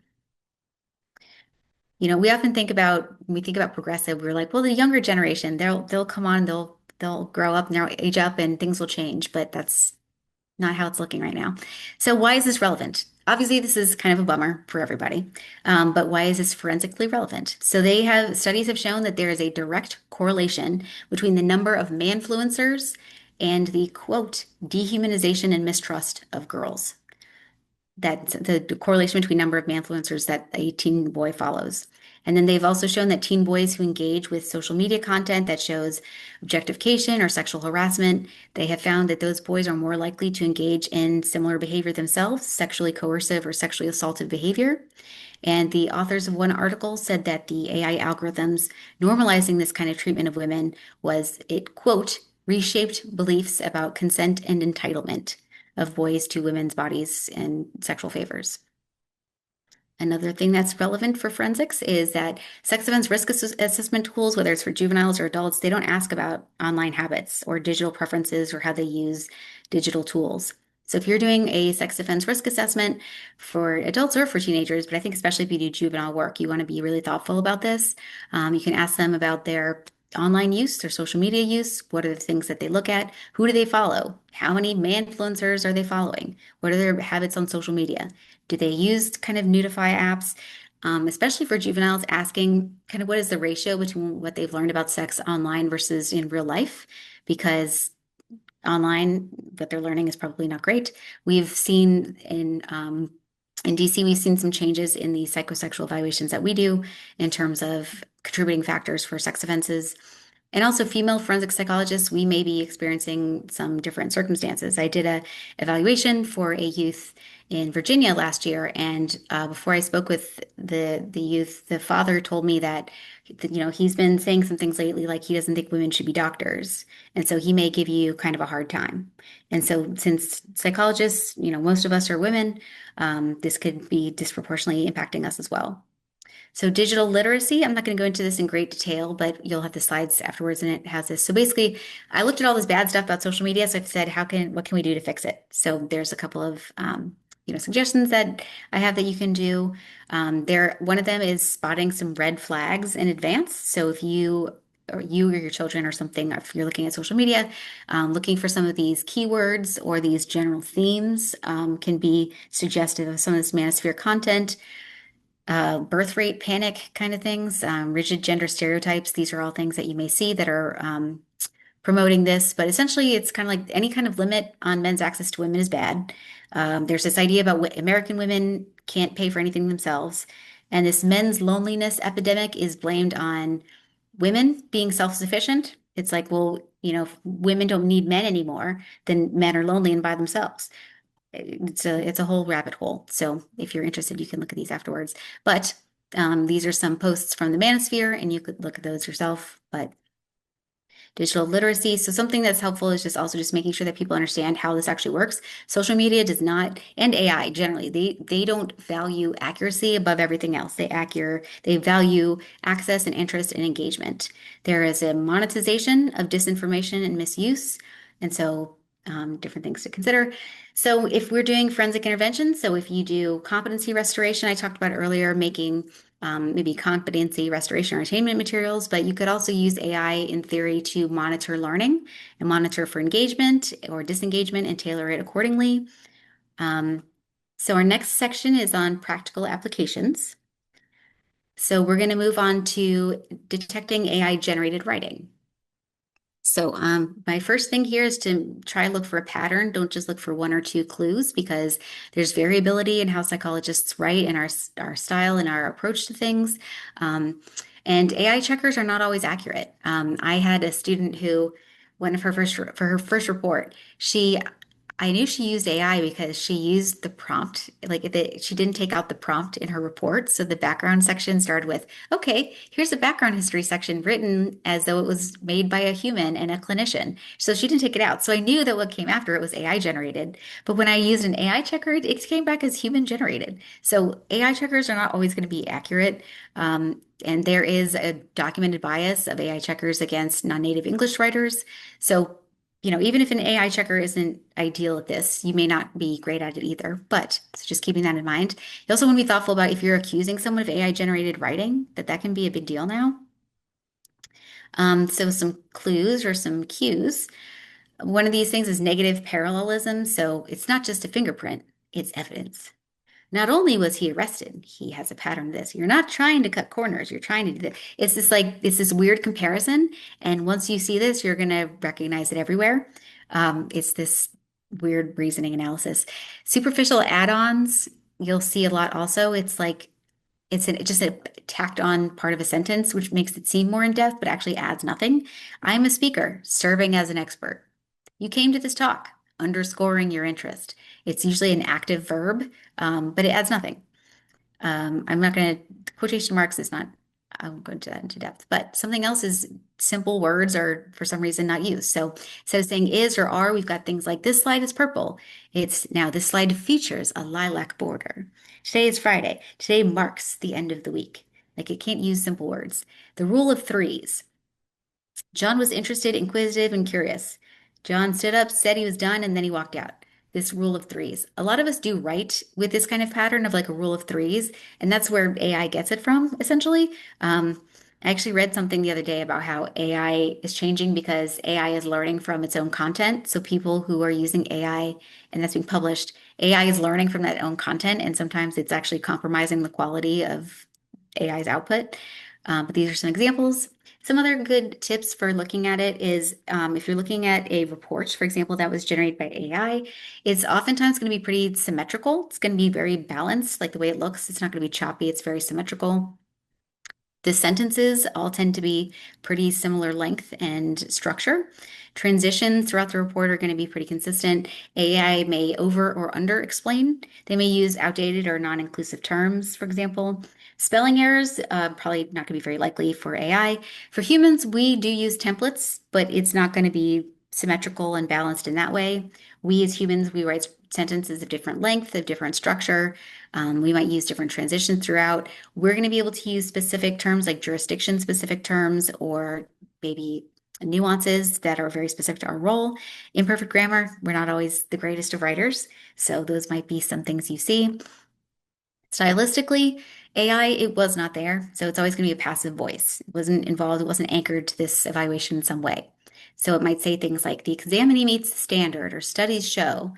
We often think about when we think about progressive, we're like, well, the younger generation, they'll come on, they'll grow up and they'll age up and things will change, but that's not how it's looking right now. So why is this relevant? Obviously, this is kind of a bummer for everybody, but why is this forensically relevant? So studies have shown that there is a direct correlation between the number of manfluencers and the quote dehumanization and mistrust of girls. That's the correlation between number of manfluencers that a teen boy follows. And then they've also shown that teen boys who engage with social media content that shows objectification or sexual harassment, they have found that those boys are more likely to engage in similar behavior themselves, sexually coercive or sexually assaultive behavior. And the authors of one article said that the AI algorithms normalizing this kind of treatment of women it, quote, reshaped beliefs about consent and entitlement of boys to women's bodies and sexual favors. Another thing that's relevant for forensics is that sex offense risk assessment tools, whether it's for juveniles or adults, they don't ask about online habits or digital preferences or how they use digital tools. So if you're doing a sex offense risk assessment for adults or for teenagers, but I think especially if you do juvenile work, you want to be really thoughtful about this. You can ask them about their online use, their social media use. What are the things that they look at? Who do they follow? How many man-influencers are they following? What are their habits on social media? Do they use kind of nudify apps? Especially for juveniles, asking kind of what is the ratio between what they've learned about sex online versus in real life? Because online, what they're learning is probably not great. We've seen in DC, we've seen some changes in the psychosexual evaluations that we do in terms of contributing factors for sex offenses. And also female forensic psychologists, we may be experiencing some different circumstances. I did a evaluation for a youth in Virginia last year, and before I spoke with the youth, the father told me that he's been saying some things lately like he doesn't think women should be doctors, and so he may give you kind of a hard time. And so since psychologists, most of us are women, this could be disproportionately impacting us as well. So digital literacy, I'm not going to go into this in great detail, but you'll have the slides afterwards and it has this. So basically, I looked at all this bad stuff about social media. So I've said, what can we do to fix it? So there's a couple of, suggestions that I have that you can do. One of them is spotting some red flags in advance. So if you or your children or something, if you're looking at social media, looking for some of these keywords or these general themes can be suggestive of some of this manosphere content. Birth rate panic kind of things, rigid gender stereotypes. These are all things that you may see that are promoting this, but essentially it's kind of like any kind of limit on men's access to women is bad. There's this idea about American women can't pay for anything themselves. And this men's loneliness epidemic is blamed on women being self-sufficient. It's like, well, if women don't need men anymore, then men are lonely and by themselves. It's a whole rabbit hole. So if you're interested, you can look at these afterwards. But these are some posts from the Manosphere, and you could look at those yourself. But digital literacy. So something that's helpful is just making sure that people understand how this actually works. Social media does not, and AI generally, they don't value accuracy above everything else. They value access and interest and engagement. There is a monetization of disinformation and misuse. And so different things to consider. So if we're doing forensic intervention, so if you do competency restoration, I talked about earlier, making maybe competency restoration or attainment materials, but you could also use AI in theory to monitor learning and monitor for engagement or disengagement and tailor it accordingly. Um, so our next section is on practical applications. So we're going to move on to detecting AI generated writing. So my first thing here is to try to look for a pattern. Don't just look for one or two clues because there's variability in how psychologists write and our style and our approach to things. Um, and AI checkers are not always accurate. I had a student who, one of her first for her first report, I knew she used AI because she used the prompt, she didn't take out the prompt in her report. So the background section started with, okay, here's a background history section written as though it was made by a human and a clinician. So she didn't take it out. So I knew that what came after it was AI generated. But when I used an AI checker, it came back as human generated. So AI checkers are not always going to be accurate. And there is a documented bias of AI checkers against non-native English writers. So even if an AI checker isn't ideal at this, you may not be great at it either. But so just keeping that in mind. You also want to be thoughtful about if you're accusing someone of AI generated writing, that can be a big deal now. So some clues or some cues. One of these things is negative parallelism. So it's not just a fingerprint, it's evidence. Not only was he arrested, he has a pattern of this. You're not trying to cut corners. You're trying to do this. It's this weird comparison. And once you see this, you're going to recognize it everywhere. It's this weird reasoning analysis. Superficial add-ons, you'll see a lot also. Just a tacked on part of a sentence, which makes it seem more in depth, but actually adds nothing. I'm a speaker serving as an expert. You came to this talk, underscoring your interest. It's usually an active verb, but it adds nothing. I'm not going to, quotation marks is not, I won't go into that into depth, but something else is simple words are for some reason not used. So instead of saying is or are, we've got things like this slide is purple. It's now this slide features a lilac border. Today is Friday. Today marks the end of the week. Like it can't use simple words. The rule of threes. John was interested, inquisitive, and curious. John stood up, said he was done, and then he walked out. This rule of threes. A lot of us do write with this kind of pattern of like a rule of threes, and that's where AI gets it from, essentially. I actually read something the other day about how AI is changing because AI is learning from its own content. So people who are using AI and that's being published, AI is learning from that own content, and sometimes it's actually compromising the quality of AI's output. But these are some examples. Some other good tips for looking at it is if you're looking at a report, for example, that was generated by AI, it's oftentimes going to be pretty symmetrical. It's going to be very balanced, like the way it looks. It's not going to be choppy. It's very symmetrical. The sentences all tend to be pretty similar length and structure. Transitions throughout the report are going to be pretty consistent. AI may over or under explain. They may use outdated or non-inclusive terms, for example. Spelling errors, probably not going to be very likely for AI. For humans, we do use templates, but it's not going to be symmetrical and balanced in that way. We as humans, we write sentences of different length, of different structure. We might use different transitions throughout. We're going to be able to use specific terms like jurisdiction specific terms or maybe nuances that are very specific to our role. Imperfect grammar, we're not always the greatest of writers, so those might be some things you see. Stylistically, AI, it was not there, so it's always going to be a passive voice. It wasn't involved, it wasn't anchored to this evaluation in some way. So it might say things like the examinee meets the standard or studies show.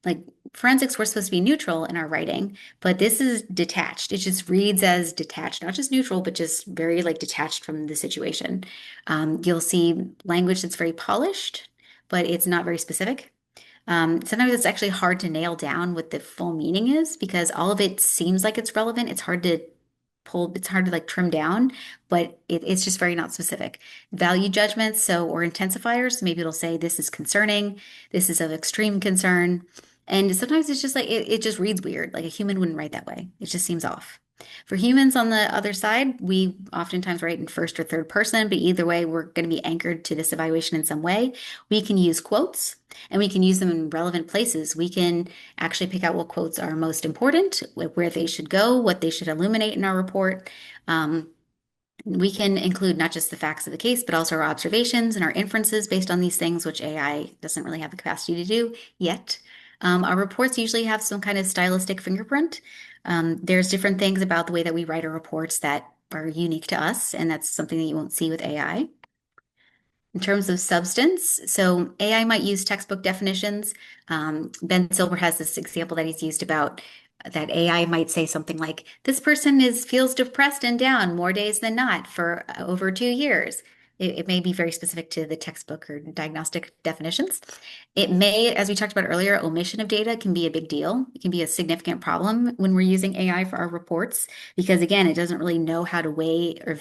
Like forensics, we're supposed to be neutral in our writing, but this is detached. It just reads as detached, not just neutral, but just very like detached from the situation. You'll see language that's very polished, but it's not very specific. Sometimes it's actually hard to nail down what the full meaning is because all of it seems like it's relevant. It's hard to like trim down, but it's just very not specific. Value judgments, or intensifiers, maybe it'll say this is concerning, this is of extreme concern. And sometimes it's just like it just reads weird. Like a human wouldn't write that way. It just seems off. For humans on the other side, we oftentimes write in first or third person, but either way, we're going to be anchored to this evaluation in some way. We can use quotes and we can use them in relevant places. We can actually pick out what quotes are most important, where they should go, what they should illuminate in our report. We can include not just the facts of the case, but also our observations and our inferences based on these things, which AI doesn't really have the capacity to do yet. Our reports usually have some kind of stylistic fingerprint. There's different things about the way that we write our reports that are unique to us, and that's something that you won't see with AI. In terms of substance, so AI might use textbook definitions. Ben Silver has this example that he's used about that AI might say something like, "This person is feels depressed and down more days than not for over 2 years." It may be very specific to the textbook or diagnostic definitions. It may, as we talked about earlier, omission of data can be a big deal. It can be a significant problem when we're using AI for our reports because, again, it doesn't really know how to weigh or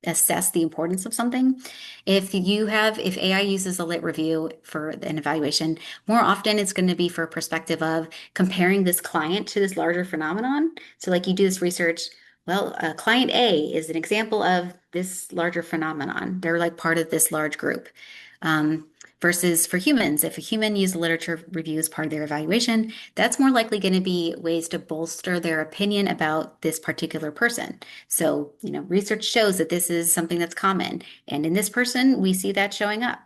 assess the importance of something. If AI uses a lit review for an evaluation, more often it's going to be for a perspective of comparing this client to this larger phenomenon. So like you do this research, well, client A is an example of this larger phenomenon. They're like part of this large group. Um, Versus for humans, if a human used a literature review as part of their evaluation, that's more likely going to be ways to bolster their opinion about this particular person. So, research shows that this is something that's common. And in this person, we see that showing up.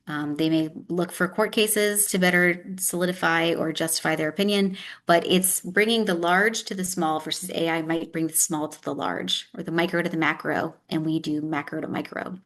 They may look for court cases to better solidify or justify their opinion, but it's bringing the large to the small versus AI might bring the small to the large or the micro to the macro, and we do macro to micro.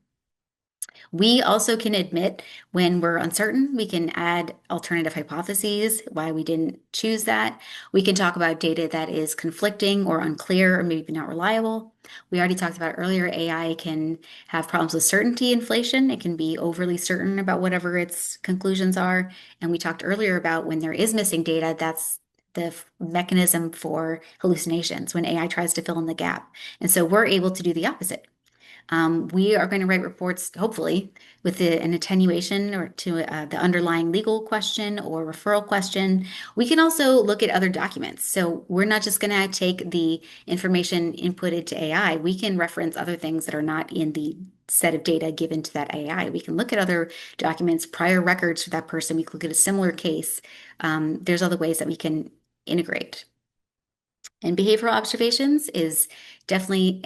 We also can admit when we're uncertain, we can add alternative hypotheses, why we didn't choose that. We can talk about data that is conflicting or unclear or maybe not reliable. We already talked about earlier, AI can have problems with certainty inflation. It can be overly certain about whatever its conclusions are. And we talked earlier about when there is missing data, that's the mechanism for hallucinations when AI tries to fill in the gap. And so we're able to do the opposite. We are going to write reports, hopefully, with an attenuation or to the underlying legal question or referral question. We can also look at other documents. So we're not just going to take the information inputted to AI. We can reference other things that are not in the set of data given to that AI. We can look at other documents, prior records for that person. We can look at a similar case. There's other ways that we can integrate. And behavioral observations is definitely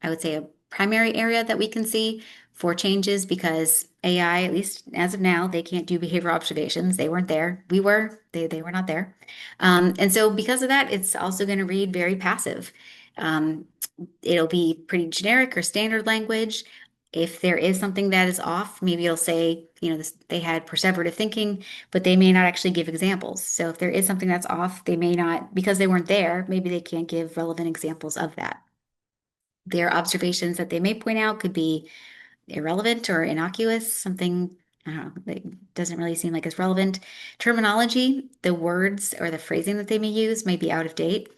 I would say, a primary area that we can see for changes because AI, at least as of now, they can't do behavioral observations. They weren't there. We were, they were not there. And so because of that, it's also going to read very passive. Um, it'll be pretty generic or standard language. If there is something that is off, maybe it'll say, they had perseverative thinking, but they may not actually give examples. So if there is something that's off, they may not, because they weren't there, maybe they can't give relevant examples of that. Their observations that they may point out could be irrelevant or innocuous, something, I don't know, that doesn't really seem like it's relevant. Terminology, the words or the phrasing that they may use may be out of date.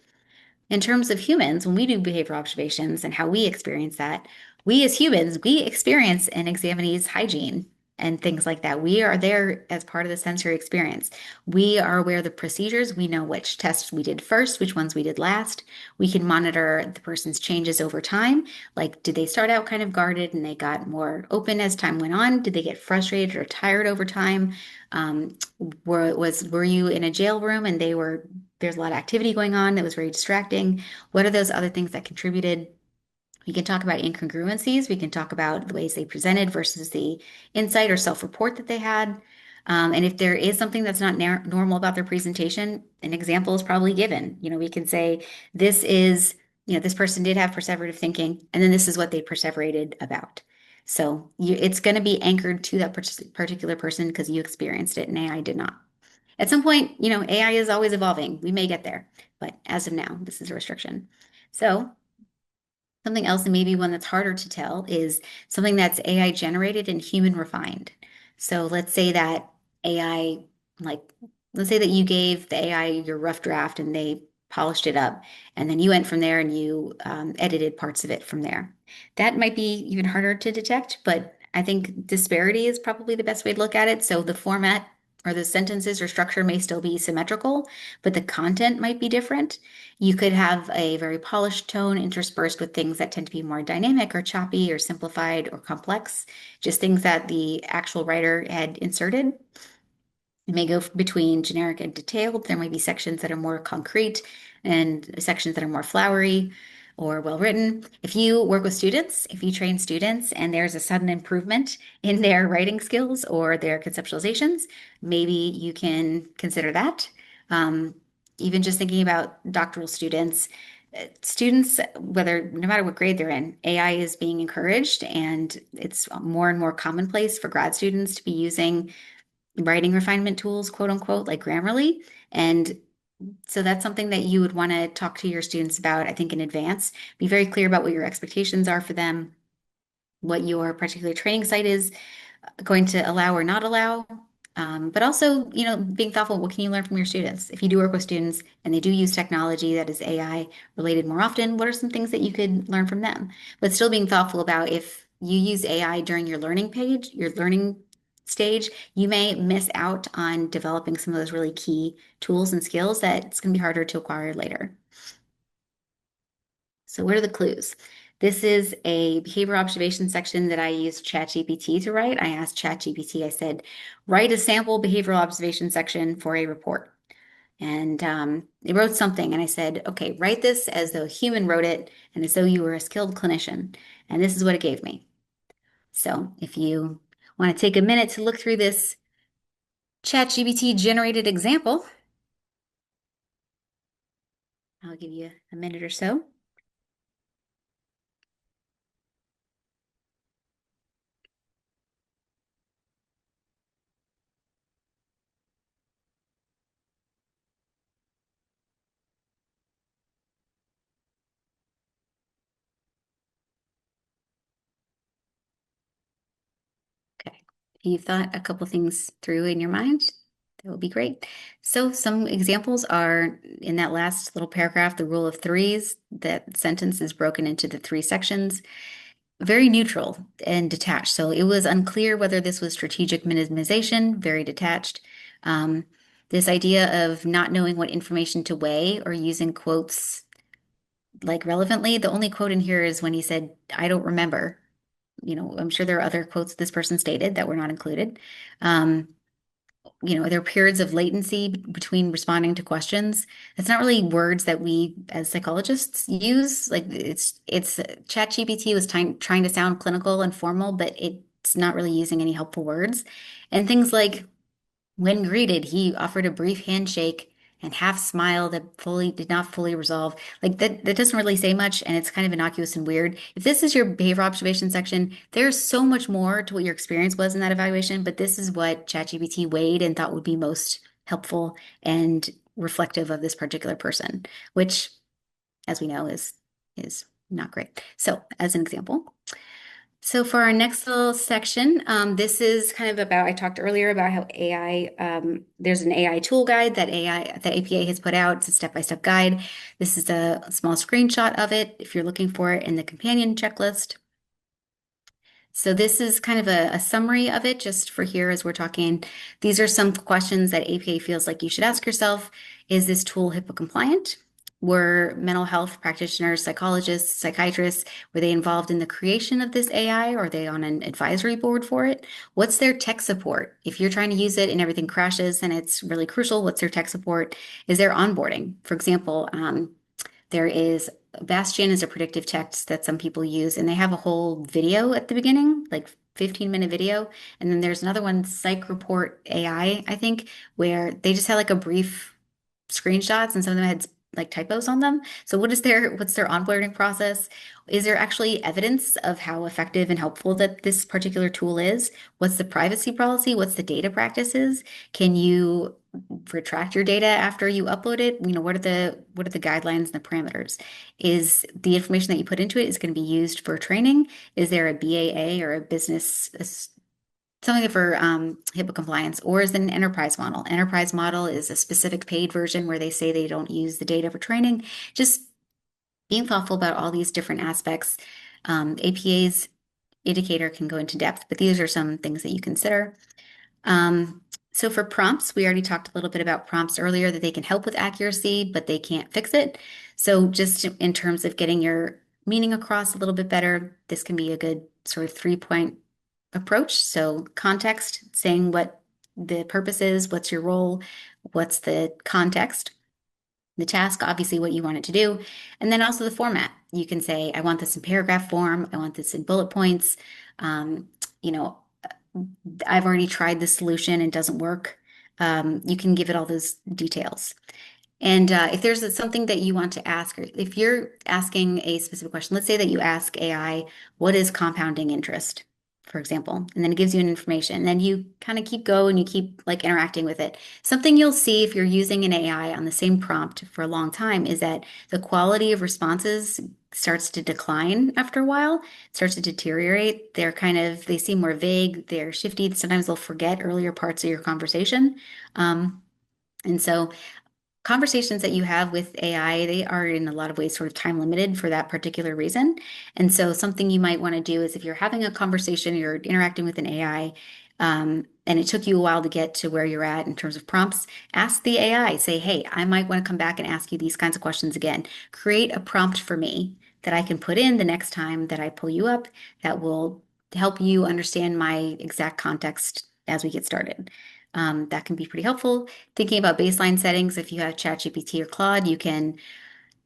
In terms of humans, when we do behavioral observations and how we experience that, we as humans, we experience an examinee's hygiene and things like that. We are there as part of the sensory experience. We are aware of the procedures. We know which tests we did first, which ones we did last. We can monitor the person's changes over time. Like, did they start out kind of guarded and they got more open as time went on? Did they get frustrated or tired over time? Were you in a jail room and there's a lot of activity going on that was very distracting? What are those other things that contributed? We can talk about incongruencies. We can talk about the ways they presented versus the insight or self-report that they had. And if there is something that's not normal about their presentation, an example is probably given. We can say, this person did have perseverative thinking, and then this is what they perseverated about. So it's going to be anchored to that particular person because you experienced it and AI did not. At some point, AI is always evolving. We may get there, but as of now, this is a restriction. So something else, and maybe one that's harder to tell, is something that's AI generated and human refined. So let's say that AI, like, let's say that you gave the AI your rough draft and they polished it up, and then you went from there and you edited parts of it from there. That might be even harder to detect, but I think disparity is probably the best way to look at it. So the format or the sentences or structure may still be symmetrical, but the content might be different. You could have a very polished tone interspersed with things that tend to be more dynamic or choppy or simplified or complex, just things that the actual writer had inserted. It may go between generic and detailed. There might be sections that are more concrete and sections that are more flowery. or well written. If you work with students, if you train students and there's a sudden improvement in their writing skills or their conceptualizations, maybe you can consider that. Um, Even just thinking about doctoral students, students, whether no matter what grade they're in, AI is being encouraged, and it's more and more commonplace for grad students to be using writing refinement tools, quote unquote, like Grammarly. And so that's something that you would want to talk to your students about, I think, in advance. Be very clear about what your expectations are for them, what your particular training site is going to allow or not allow. But also, being thoughtful, what can you learn from your students? If you do work with students and they do use technology that is AI related more often, what are some things that you could learn from them? But still being thoughtful about if you use AI during your learning page, your learning stage, you may miss out on developing some of those really key tools and skills that it's going to be harder to acquire later. So what are the clues? This is a behavior observation section that I used ChatGPT to write. I asked ChatGPT, I said, write a sample behavioral observation section for a report. And it wrote something, and I said, okay, write this as though a human wrote it and as though you were a skilled clinician. And this is what it gave me. So if you want to take a minute to look through this ChatGPT generated example, I'll give you a minute or so. Okay. If you've thought a couple things through in your mind, that would be great. So some examples are in that last little paragraph, the rule of threes, that sentence is broken into the three sections, very neutral and detached. So it was unclear whether this was strategic minimization, very detached. This idea of not knowing what information to weigh or using quotes like relevantly. The only quote in here is when he said, I don't remember. I'm sure there are other quotes this person stated that were not included. Um, there are periods of latency between responding to questions. It's not really words that we as psychologists use. Like it's ChatGPT was trying to sound clinical and formal, but it's not really using any helpful words. And things like when greeted, he offered a brief handshake and half smile that fully did not fully resolve. Like that doesn't really say much, and it's kind of innocuous and weird. If this is your behavior observation section, there's so much more to what your experience was in that evaluation, but this is what ChatGPT weighed and thought would be most helpful and reflective of this particular person, which, as we know, is not great. So, as an example. So for our next little section, this is kind of about, I talked earlier about how AI, there's an AI tool guide that APA has put out. It's a step-by-step guide. This is a small screenshot of it if you're looking for it in the companion checklist. So this is kind of a summary of it just for here as we're talking. These are some questions that APA feels like you should ask yourself. Is this tool HIPAA compliant? Were mental health practitioners, psychologists, psychiatrists, were they involved in the creation of this AI? Or are they on an advisory board for it? What's their tech support? If you're trying to use it and everything crashes and it's really crucial, what's their tech support? Is there onboarding? For example, there is Bastion is a predictive text that some people use, and they have a whole video at the beginning, like 15-minute video. And then there's another one, Psych Report AI, I think, where they just had like a brief screenshots and some of them had like typos on them. So what's their onboarding process? Is there actually evidence of how effective and helpful that this particular tool is? What's the privacy policy? What's the data practices? Can you retract your data after you upload it? What are the guidelines and the parameters? Is the information that you put into it is going to be used for training? Is there a BAA or a business something for HIPAA compliance, or is it an enterprise model? Enterprise model is a specific paid version where they say they don't use the data for training. Just being thoughtful about all these different aspects. APA's indicator can go into depth, but these are some things that you consider. So for prompts, we already talked a little bit about prompts earlier that they can help with accuracy, but they can't fix it. So just in terms of getting your meaning across a little bit better, this can be a good sort of 3-point approach. So context, saying what the purpose is, what's your role, what's the context. the task, obviously what you want it to do, and then also the format. You can say, I want this in paragraph form, I want this in bullet points. Um, you know, I've already tried this solution and it doesn't work. You can give it all those details. And if there's something that you want to ask, or if you're asking a specific question, let's say that you ask AI, what is compounding interest, for example, and then it gives you an information. And then you kind of keep going, you keep like interacting with it. Something you'll see if you're using an AI on the same prompt for a long time is that the quality of responses starts to decline after a while, starts to deteriorate. They seem more vague, they're shifty. Sometimes they'll forget earlier parts of your conversation. And so conversations that you have with AI, they are in a lot of ways sort of time limited for that particular reason. And so something you might want to do is if you're having a conversation, you're interacting with an AI, and it took you a while to get to where you're at in terms of prompts, ask the AI, say, hey, I might want to come back and ask you these kinds of questions again. Create a prompt for me that I can put in the next time that I pull you up that will help you understand my exact context as we get started. That can be pretty helpful. Thinking about baseline settings, if you have ChatGPT or Claude, you can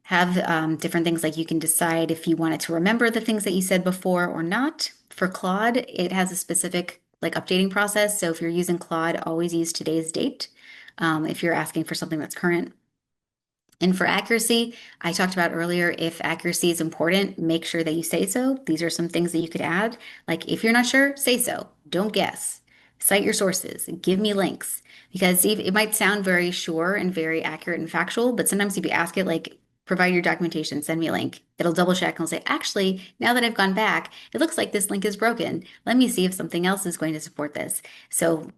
have different things like you can decide if you want it to remember the things that you said before or not. For Claude, it has a specific like updating process. So if you're using Claude, always use today's date. If you're asking for something that's current. And for accuracy, I talked about earlier, if accuracy is important, make sure that you say so. These are some things that you could add. Like if you're not sure, say so. Don't guess. Cite your sources. Give me links. Because it might sound very sure and very accurate and factual, but sometimes if you ask it, like, provide your documentation, send me a link, it'll double check and it'll say, actually, now that I've gone back, it looks like this link is broken. Let me see if something else is going to support this. So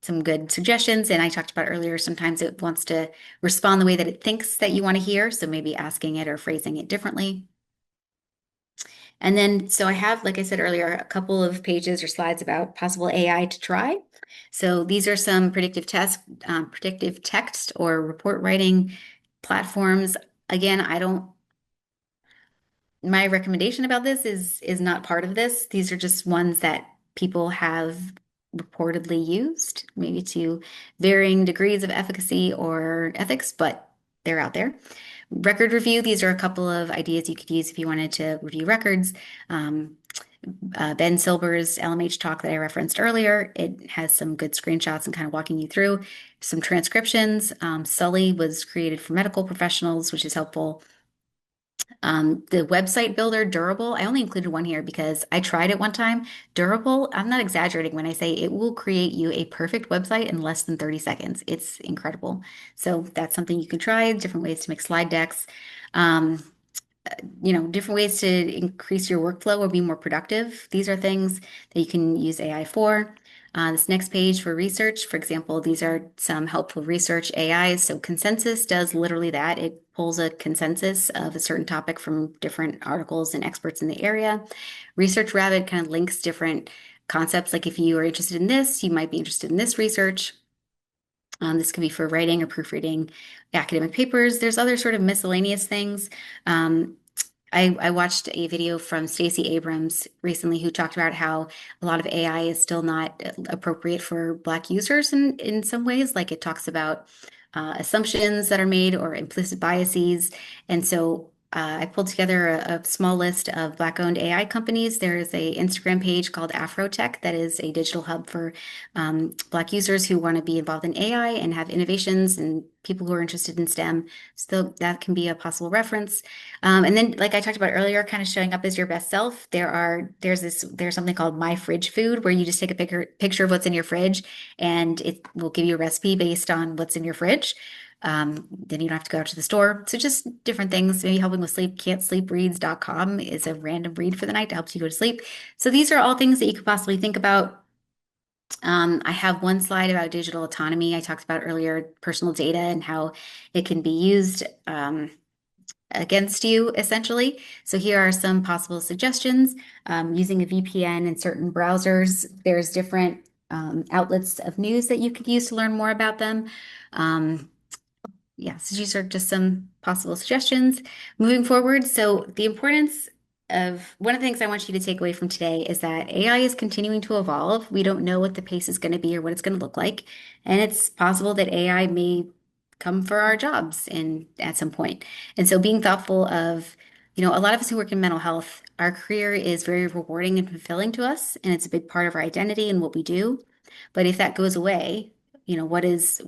some good suggestions. And I talked about earlier, sometimes it wants to respond the way that it thinks that you want to hear. So maybe asking it or phrasing it differently. And then, so I have, like I said earlier, a couple of pages or slides about possible AI to try. So these are some predictive text or report writing platforms. Again, my recommendation about this is not part of this. These are just ones that people have reportedly used, maybe to varying degrees of efficacy or ethics, but they're out there. Record review, these are a couple of ideas you could use if you wanted to review records. Ben Silber's LMH talk that I referenced earlier, it has some good screenshots and kind of walking you through some transcriptions. Sully was created for medical professionals, which is helpful. The website builder, Durable, I only included one here because I tried it one time. Durable, I'm not exaggerating when I say it will create you a perfect website in less than 30 seconds. It's incredible. So that's something you can try, different ways to make slide decks. Um, different ways to increase your workflow or be more productive. These are things that you can use AI for. This next page for research, for example, these are some helpful research AIs. So Consensus does literally that. It pulls a consensus of a certain topic from different articles and experts in the area. Research Rabbit kind of links different concepts. Like if you are interested in this, you might be interested in this research. This could be for writing or proofreading academic papers. There's other sort of miscellaneous things. I watched a video from Stacey Abrams recently who talked about how a lot of AI is still not appropriate for Black users in some ways. Like it talks about assumptions that are made or implicit biases. And so I pulled together a small list of Black-owned AI companies. There is a Instagram page called Afrotech that is a digital hub for Black users who want to be involved in AI and have innovations and people who are interested in STEM. So that can be a possible reference. And then, like I talked about earlier, kind of showing up as your best self. There's something called My Fridge Food, where you just take a picture of what's in your fridge, and it will give you a recipe based on what's in your fridge. Then you don't have to go out to the store. So just different things, maybe helping with sleep. Can'tsleepreads.com is a random read for the night to help you go to sleep. So these are all things that you could possibly think about. I have one slide about digital autonomy. I talked about earlier personal data and how it can be used against you, essentially. So here are some possible suggestions. Using a VPN in certain browsers, there's different outlets of news that you could use to learn more about them. So these are just some possible suggestions. Moving forward, so the importance of one of the things I want you to take away from today is that AI is continuing to evolve. We don't know what the pace is going to be or what it's going to look like. And it's possible that AI may come for our jobs in at some point. And so being thoughtful of, a lot of us who work in mental health, our career is very rewarding and fulfilling to us, and it's a big part of our identity and what we do. But if that goes away, what is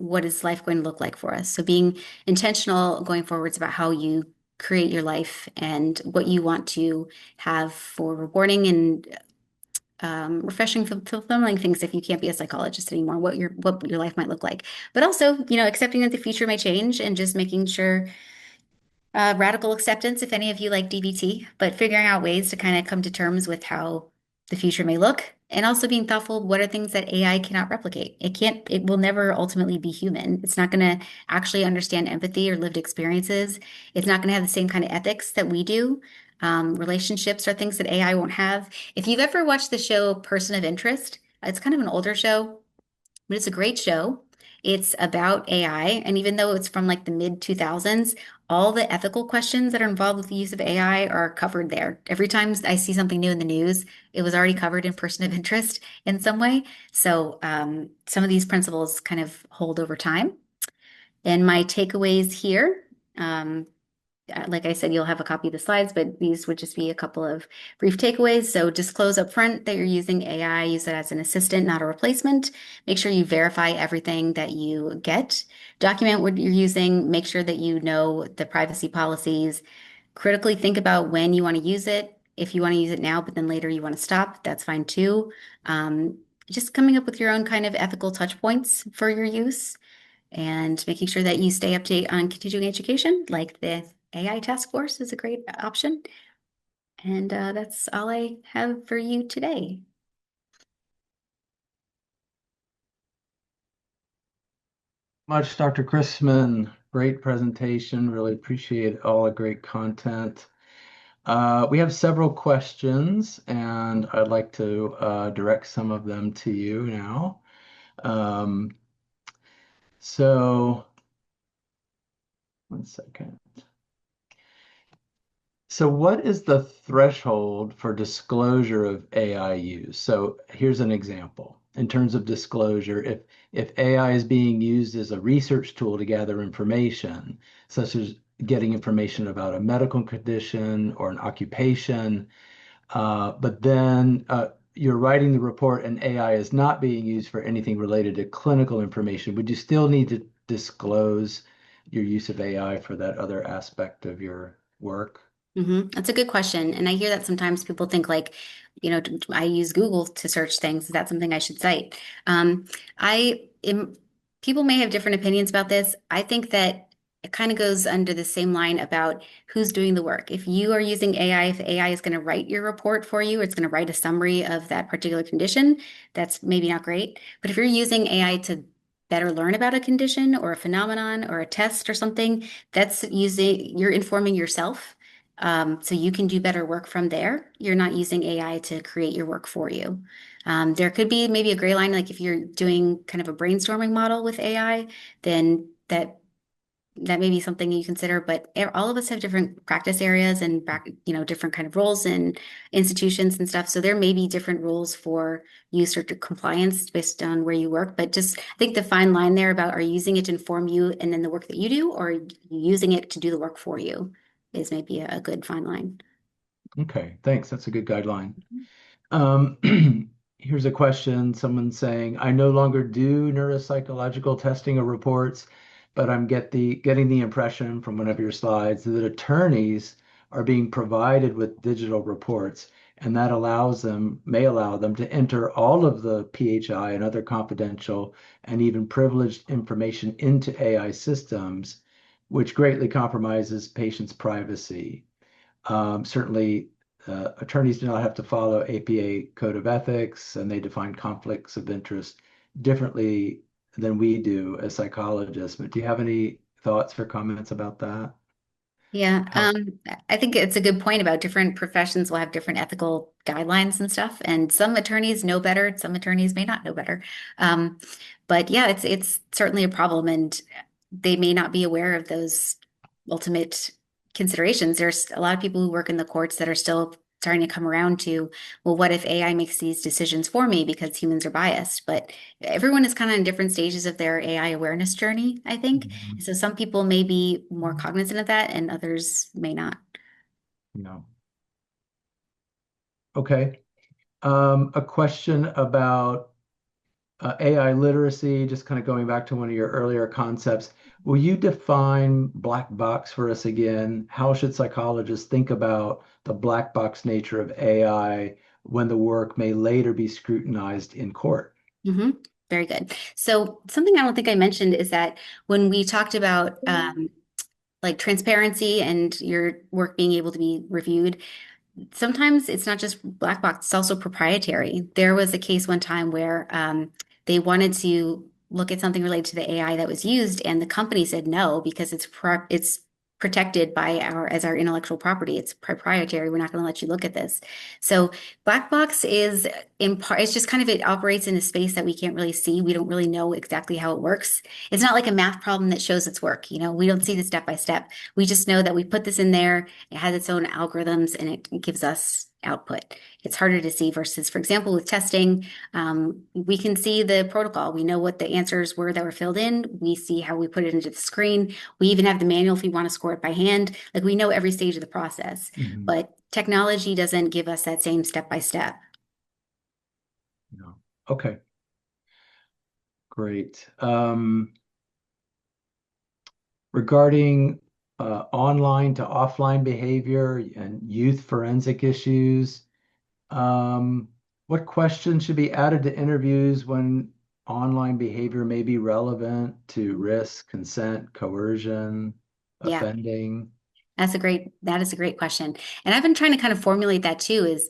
life going to look like for us? So being intentional going forwards about how you create your life and what you want to have for rewarding and refreshing, fulfilling things if you can't be a psychologist anymore, what your life might look like. But also, accepting that the future may change and just making sure radical acceptance, if any of you like DBT, but figuring out ways to kind of come to terms with how the future may look. And also being thoughtful, what are things that AI cannot replicate? It will never ultimately be human. It's not going to actually understand empathy or lived experiences. It's not going to have the same kind of ethics that we do. Relationships are things that AI won't have. If you've ever watched the show Person of Interest, it's kind of an older show, but it's a great show. It's about AI, and even though it's from like the mid 2000s, all the ethical questions that are involved with the use of AI are covered there. Every time I see something new in the news, it was already covered in Person of Interest in some way. So some of these principles kind of hold over time. And my takeaways here, like I said, you'll have a copy of the slides, but these would just be a couple of brief takeaways. So disclose upfront that you're using AI, use it as an assistant, not a replacement. Make sure you verify everything that you get. Document what you're using. Make sure that you know the privacy policies. Critically think about when you want to use it. If you want to use it now, but then later you want to stop, that's fine too. Um, just coming up with your own kind of ethical touch points for your use and making sure that you stay up to date on continuing education, like the AI task force is a great option. And that's all I have for you today. Much, Dr. Chrisman. Great presentation. Really appreciate all the great content. We have several questions, and I'd like to direct some of them to you now. Um, so, one second. So what is the threshold for disclosure of AI use? So here's an example. In terms of disclosure, if AI is being used as a research tool to gather information, such as getting information about a medical condition or an occupation, but then you're writing the report and AI is not being used for anything related to clinical information, would you still need to disclose your use of AI for that other aspect of your work? That's a good question. And I hear that sometimes people think like, I use Google to search things. Is that something I should cite? I am, people may have different opinions about this. I think that it kind of goes under the same line about who's doing the work. If you are using AI, if AI is going to write your report for you, it's going to write a summary of that particular condition. That's maybe not great. But if you're using AI to better learn about a condition or a phenomenon or a test or something, you're informing yourself, so you can do better work from there. You're not using AI to create your work for you. There could be maybe a gray line, like if you're doing kind of a brainstorming model with AI, then that may be something you consider. But all of us have different practice areas and different kind of roles in institutions and stuff. So there may be different rules for use or compliance based on where you work. But just I think the fine line there about are you using it to inform you and then the work that you do, or are you using it to do the work for you is maybe a good fine line. Okay, thanks. That's a good guideline. Um, Here's a question. Someone saying, I no longer do neuropsychological testing or reports, but I'm getting the impression from one of your slides that attorneys are being provided with digital reports, and that may allow them to enter all of the PHI and other confidential and even privileged information into AI systems, which greatly compromises patients' privacy. Certainly, attorneys do not have to follow APA Code of Ethics, and they define conflicts of interest differently than we do as psychologists. But do you have any thoughts or comments about that? Yeah, How? I think it's a good point about different professions will have different ethical guidelines and stuff, and some attorneys know better, some attorneys may not know better. Um, but yeah, it's certainly a problem, and they may not be aware of those ultimate considerations. There's a lot of people who work in the courts that are still starting to come around to, well, what if AI makes these decisions for me because humans are biased? But everyone is kind of in different stages of their AI awareness journey, I think. Mhm. So some people may be more cognizant of that and others may not. No. Okay. A question about AI literacy, just kind of going back to one of your earlier concepts. Will you define black box for us again? How should psychologists think about the black box nature of AI when the work may later be scrutinized in court? Hmm. Very good. So something I don't think I mentioned is that when we talked about like transparency and your work being able to be reviewed, sometimes it's not just black box, it's also proprietary. There was a case one time where they wanted to look at something related to the AI that was used, and the company said no because it's protected by our intellectual property. It's proprietary. We're not going to let you look at this. So black box is in part, it's just kind of it operates in a space that we can't really see. We don't really know exactly how it works. It's not like a math problem that shows its work. We don't see the step by step. We just know that we put this in there. It has its own algorithms and it gives us output. It's harder to see versus, for example, with testing, we can see the protocol. We know what the answers were that were filled in. We see how we put it into the screen. We even have the manual if we want to score it by hand. Like we know every stage of the process, Mhm. but technology doesn't give us that same step by step. No. Okay, great. Regarding online to offline behavior and youth forensic issues, Um, what questions should be added to interviews when online behavior may be relevant to risk, consent, coercion, Yeah. offending? That is a great question. And I've been trying to kind of formulate that too is,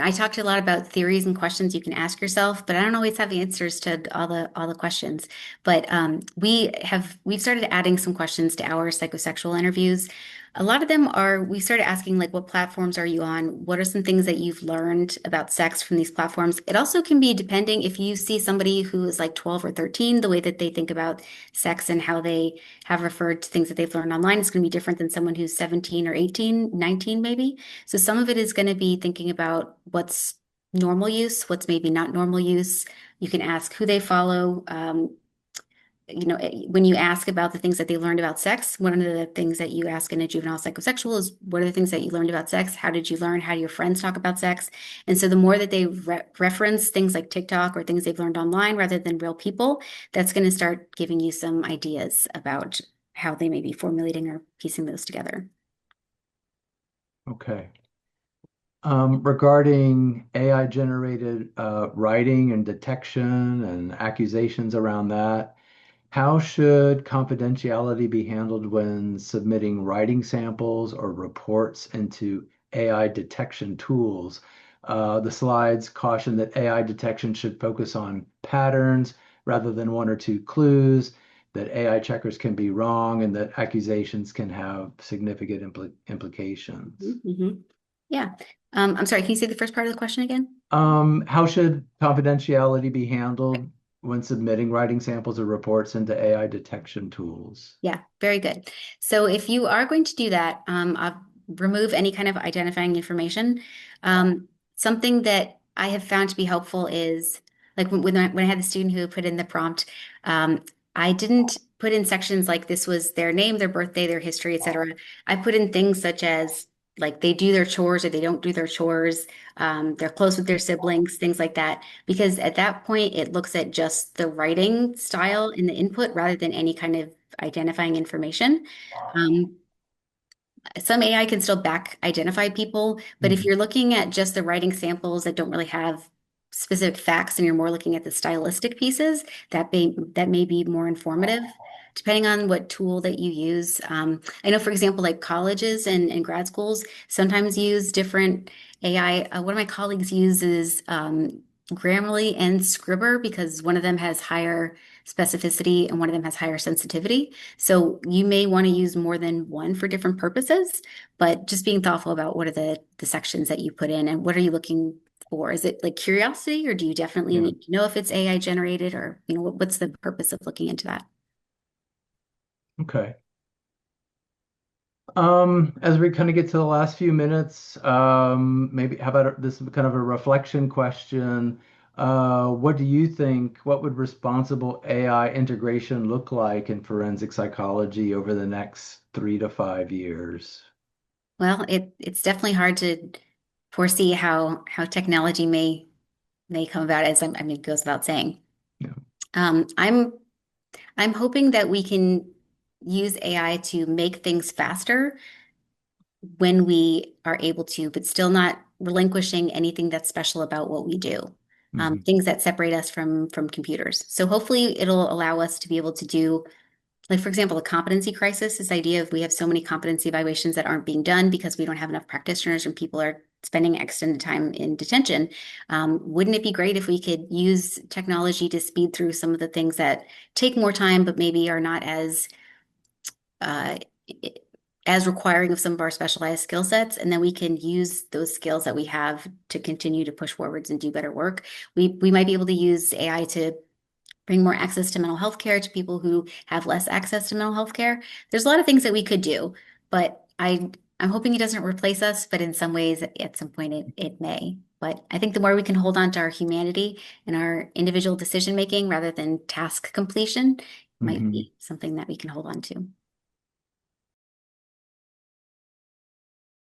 I talked a lot about theories and questions you can ask yourself, but I don't always have the answers to all the questions. But we've started adding some questions to our psychosexual interviews. A lot of them are, we started asking like, what platforms are you on? What are some things that you've learned about sex from these platforms? It also can be depending if you see somebody who is like 12 or 13, the way that they think about sex and how they have referred to things that they've learned online is going to be different than someone who's 17 or 18, 19 maybe. So some of it is going to be thinking about what's normal use, what's maybe not normal use. You can ask who they follow. When you ask about the things that they learned about sex, one of the things that you ask in a juvenile psychosexual is what are the things that you learned about sex? How did you learn? How do your friends talk about sex? And so the more that they reference things like TikTok or things they've learned online rather than real people, that's going to start giving you some ideas about how they may be formulating or piecing those together. Okay. Regarding AI generated writing and detection and accusations around that, how should confidentiality be handled when submitting writing samples or reports into AI detection tools? The slides caution that AI detection should focus on patterns rather than one or two clues, that AI checkers can be wrong, and that accusations can have significant implications. Mm-hmm. Yeah. I'm sorry, can you say the first part of the question again? How should confidentiality be handled when submitting writing samples or reports into AI detection tools? Yeah, very good. So if you are going to do that, remove any kind of identifying information. Something that I have found to be helpful is like when I had the student who put in the prompt, I didn't put in sections like this was their name, their birthday, their history, etc. I put in things such as like they do their chores or they don't do their chores, they're close with their siblings, things like that. Because at that point, it looks at just the writing style in the input rather than any kind of identifying information. Um, some AI can still back identify people, but if Mhm. you're looking at just the writing samples that don't really have specific facts and you're more looking at the stylistic pieces, that may be more informative. Depending on what tool that you use. I know, for example, like colleges and grad schools sometimes use different AI. One of my colleagues uses Grammarly and Scribber because one of them has higher specificity and one of them has higher sensitivity. So you may want to use more than one for different purposes, but just being thoughtful about what are the sections that you put in and what are you looking for? Is it like curiosity, or do you definitely Yeah. need to know if it's AI generated, or what's the purpose of looking into that? Okay. As we kind of get to the last few minutes, maybe how about this is kind of a reflection question. What do you think, what would responsible AI integration look like in forensic psychology over the next 3 to 5 years? Well, it's definitely hard to foresee how technology may come about, as I mean, it goes without saying. Yeah. Um, I'm I'm hoping that we can use AI to make things faster when we are able to, but still not relinquishing anything that's special about what we do. Mhm. Things that separate us from computers. So hopefully it'll allow us to be able to do, like, for example, a competency crisis, this idea of we have so many competency evaluations that aren't being done because we don't have enough practitioners and people are spending extended time in detention. Wouldn't it be great if we could use technology to speed through some of the things that take more time, but maybe are not uh, as requiring of some of our specialized skill sets, and then we can use those skills that we have to continue to push forwards and do better work. We might be able to use AI to bring more access to mental health care to people who have less access to mental health care. There's a lot of things that we could do, but I'm hoping it doesn't replace us, but in some ways at some point it may. But I think the more we can hold on to our humanity and our individual decision making rather than task completion might Mhm. be something that we can hold on to.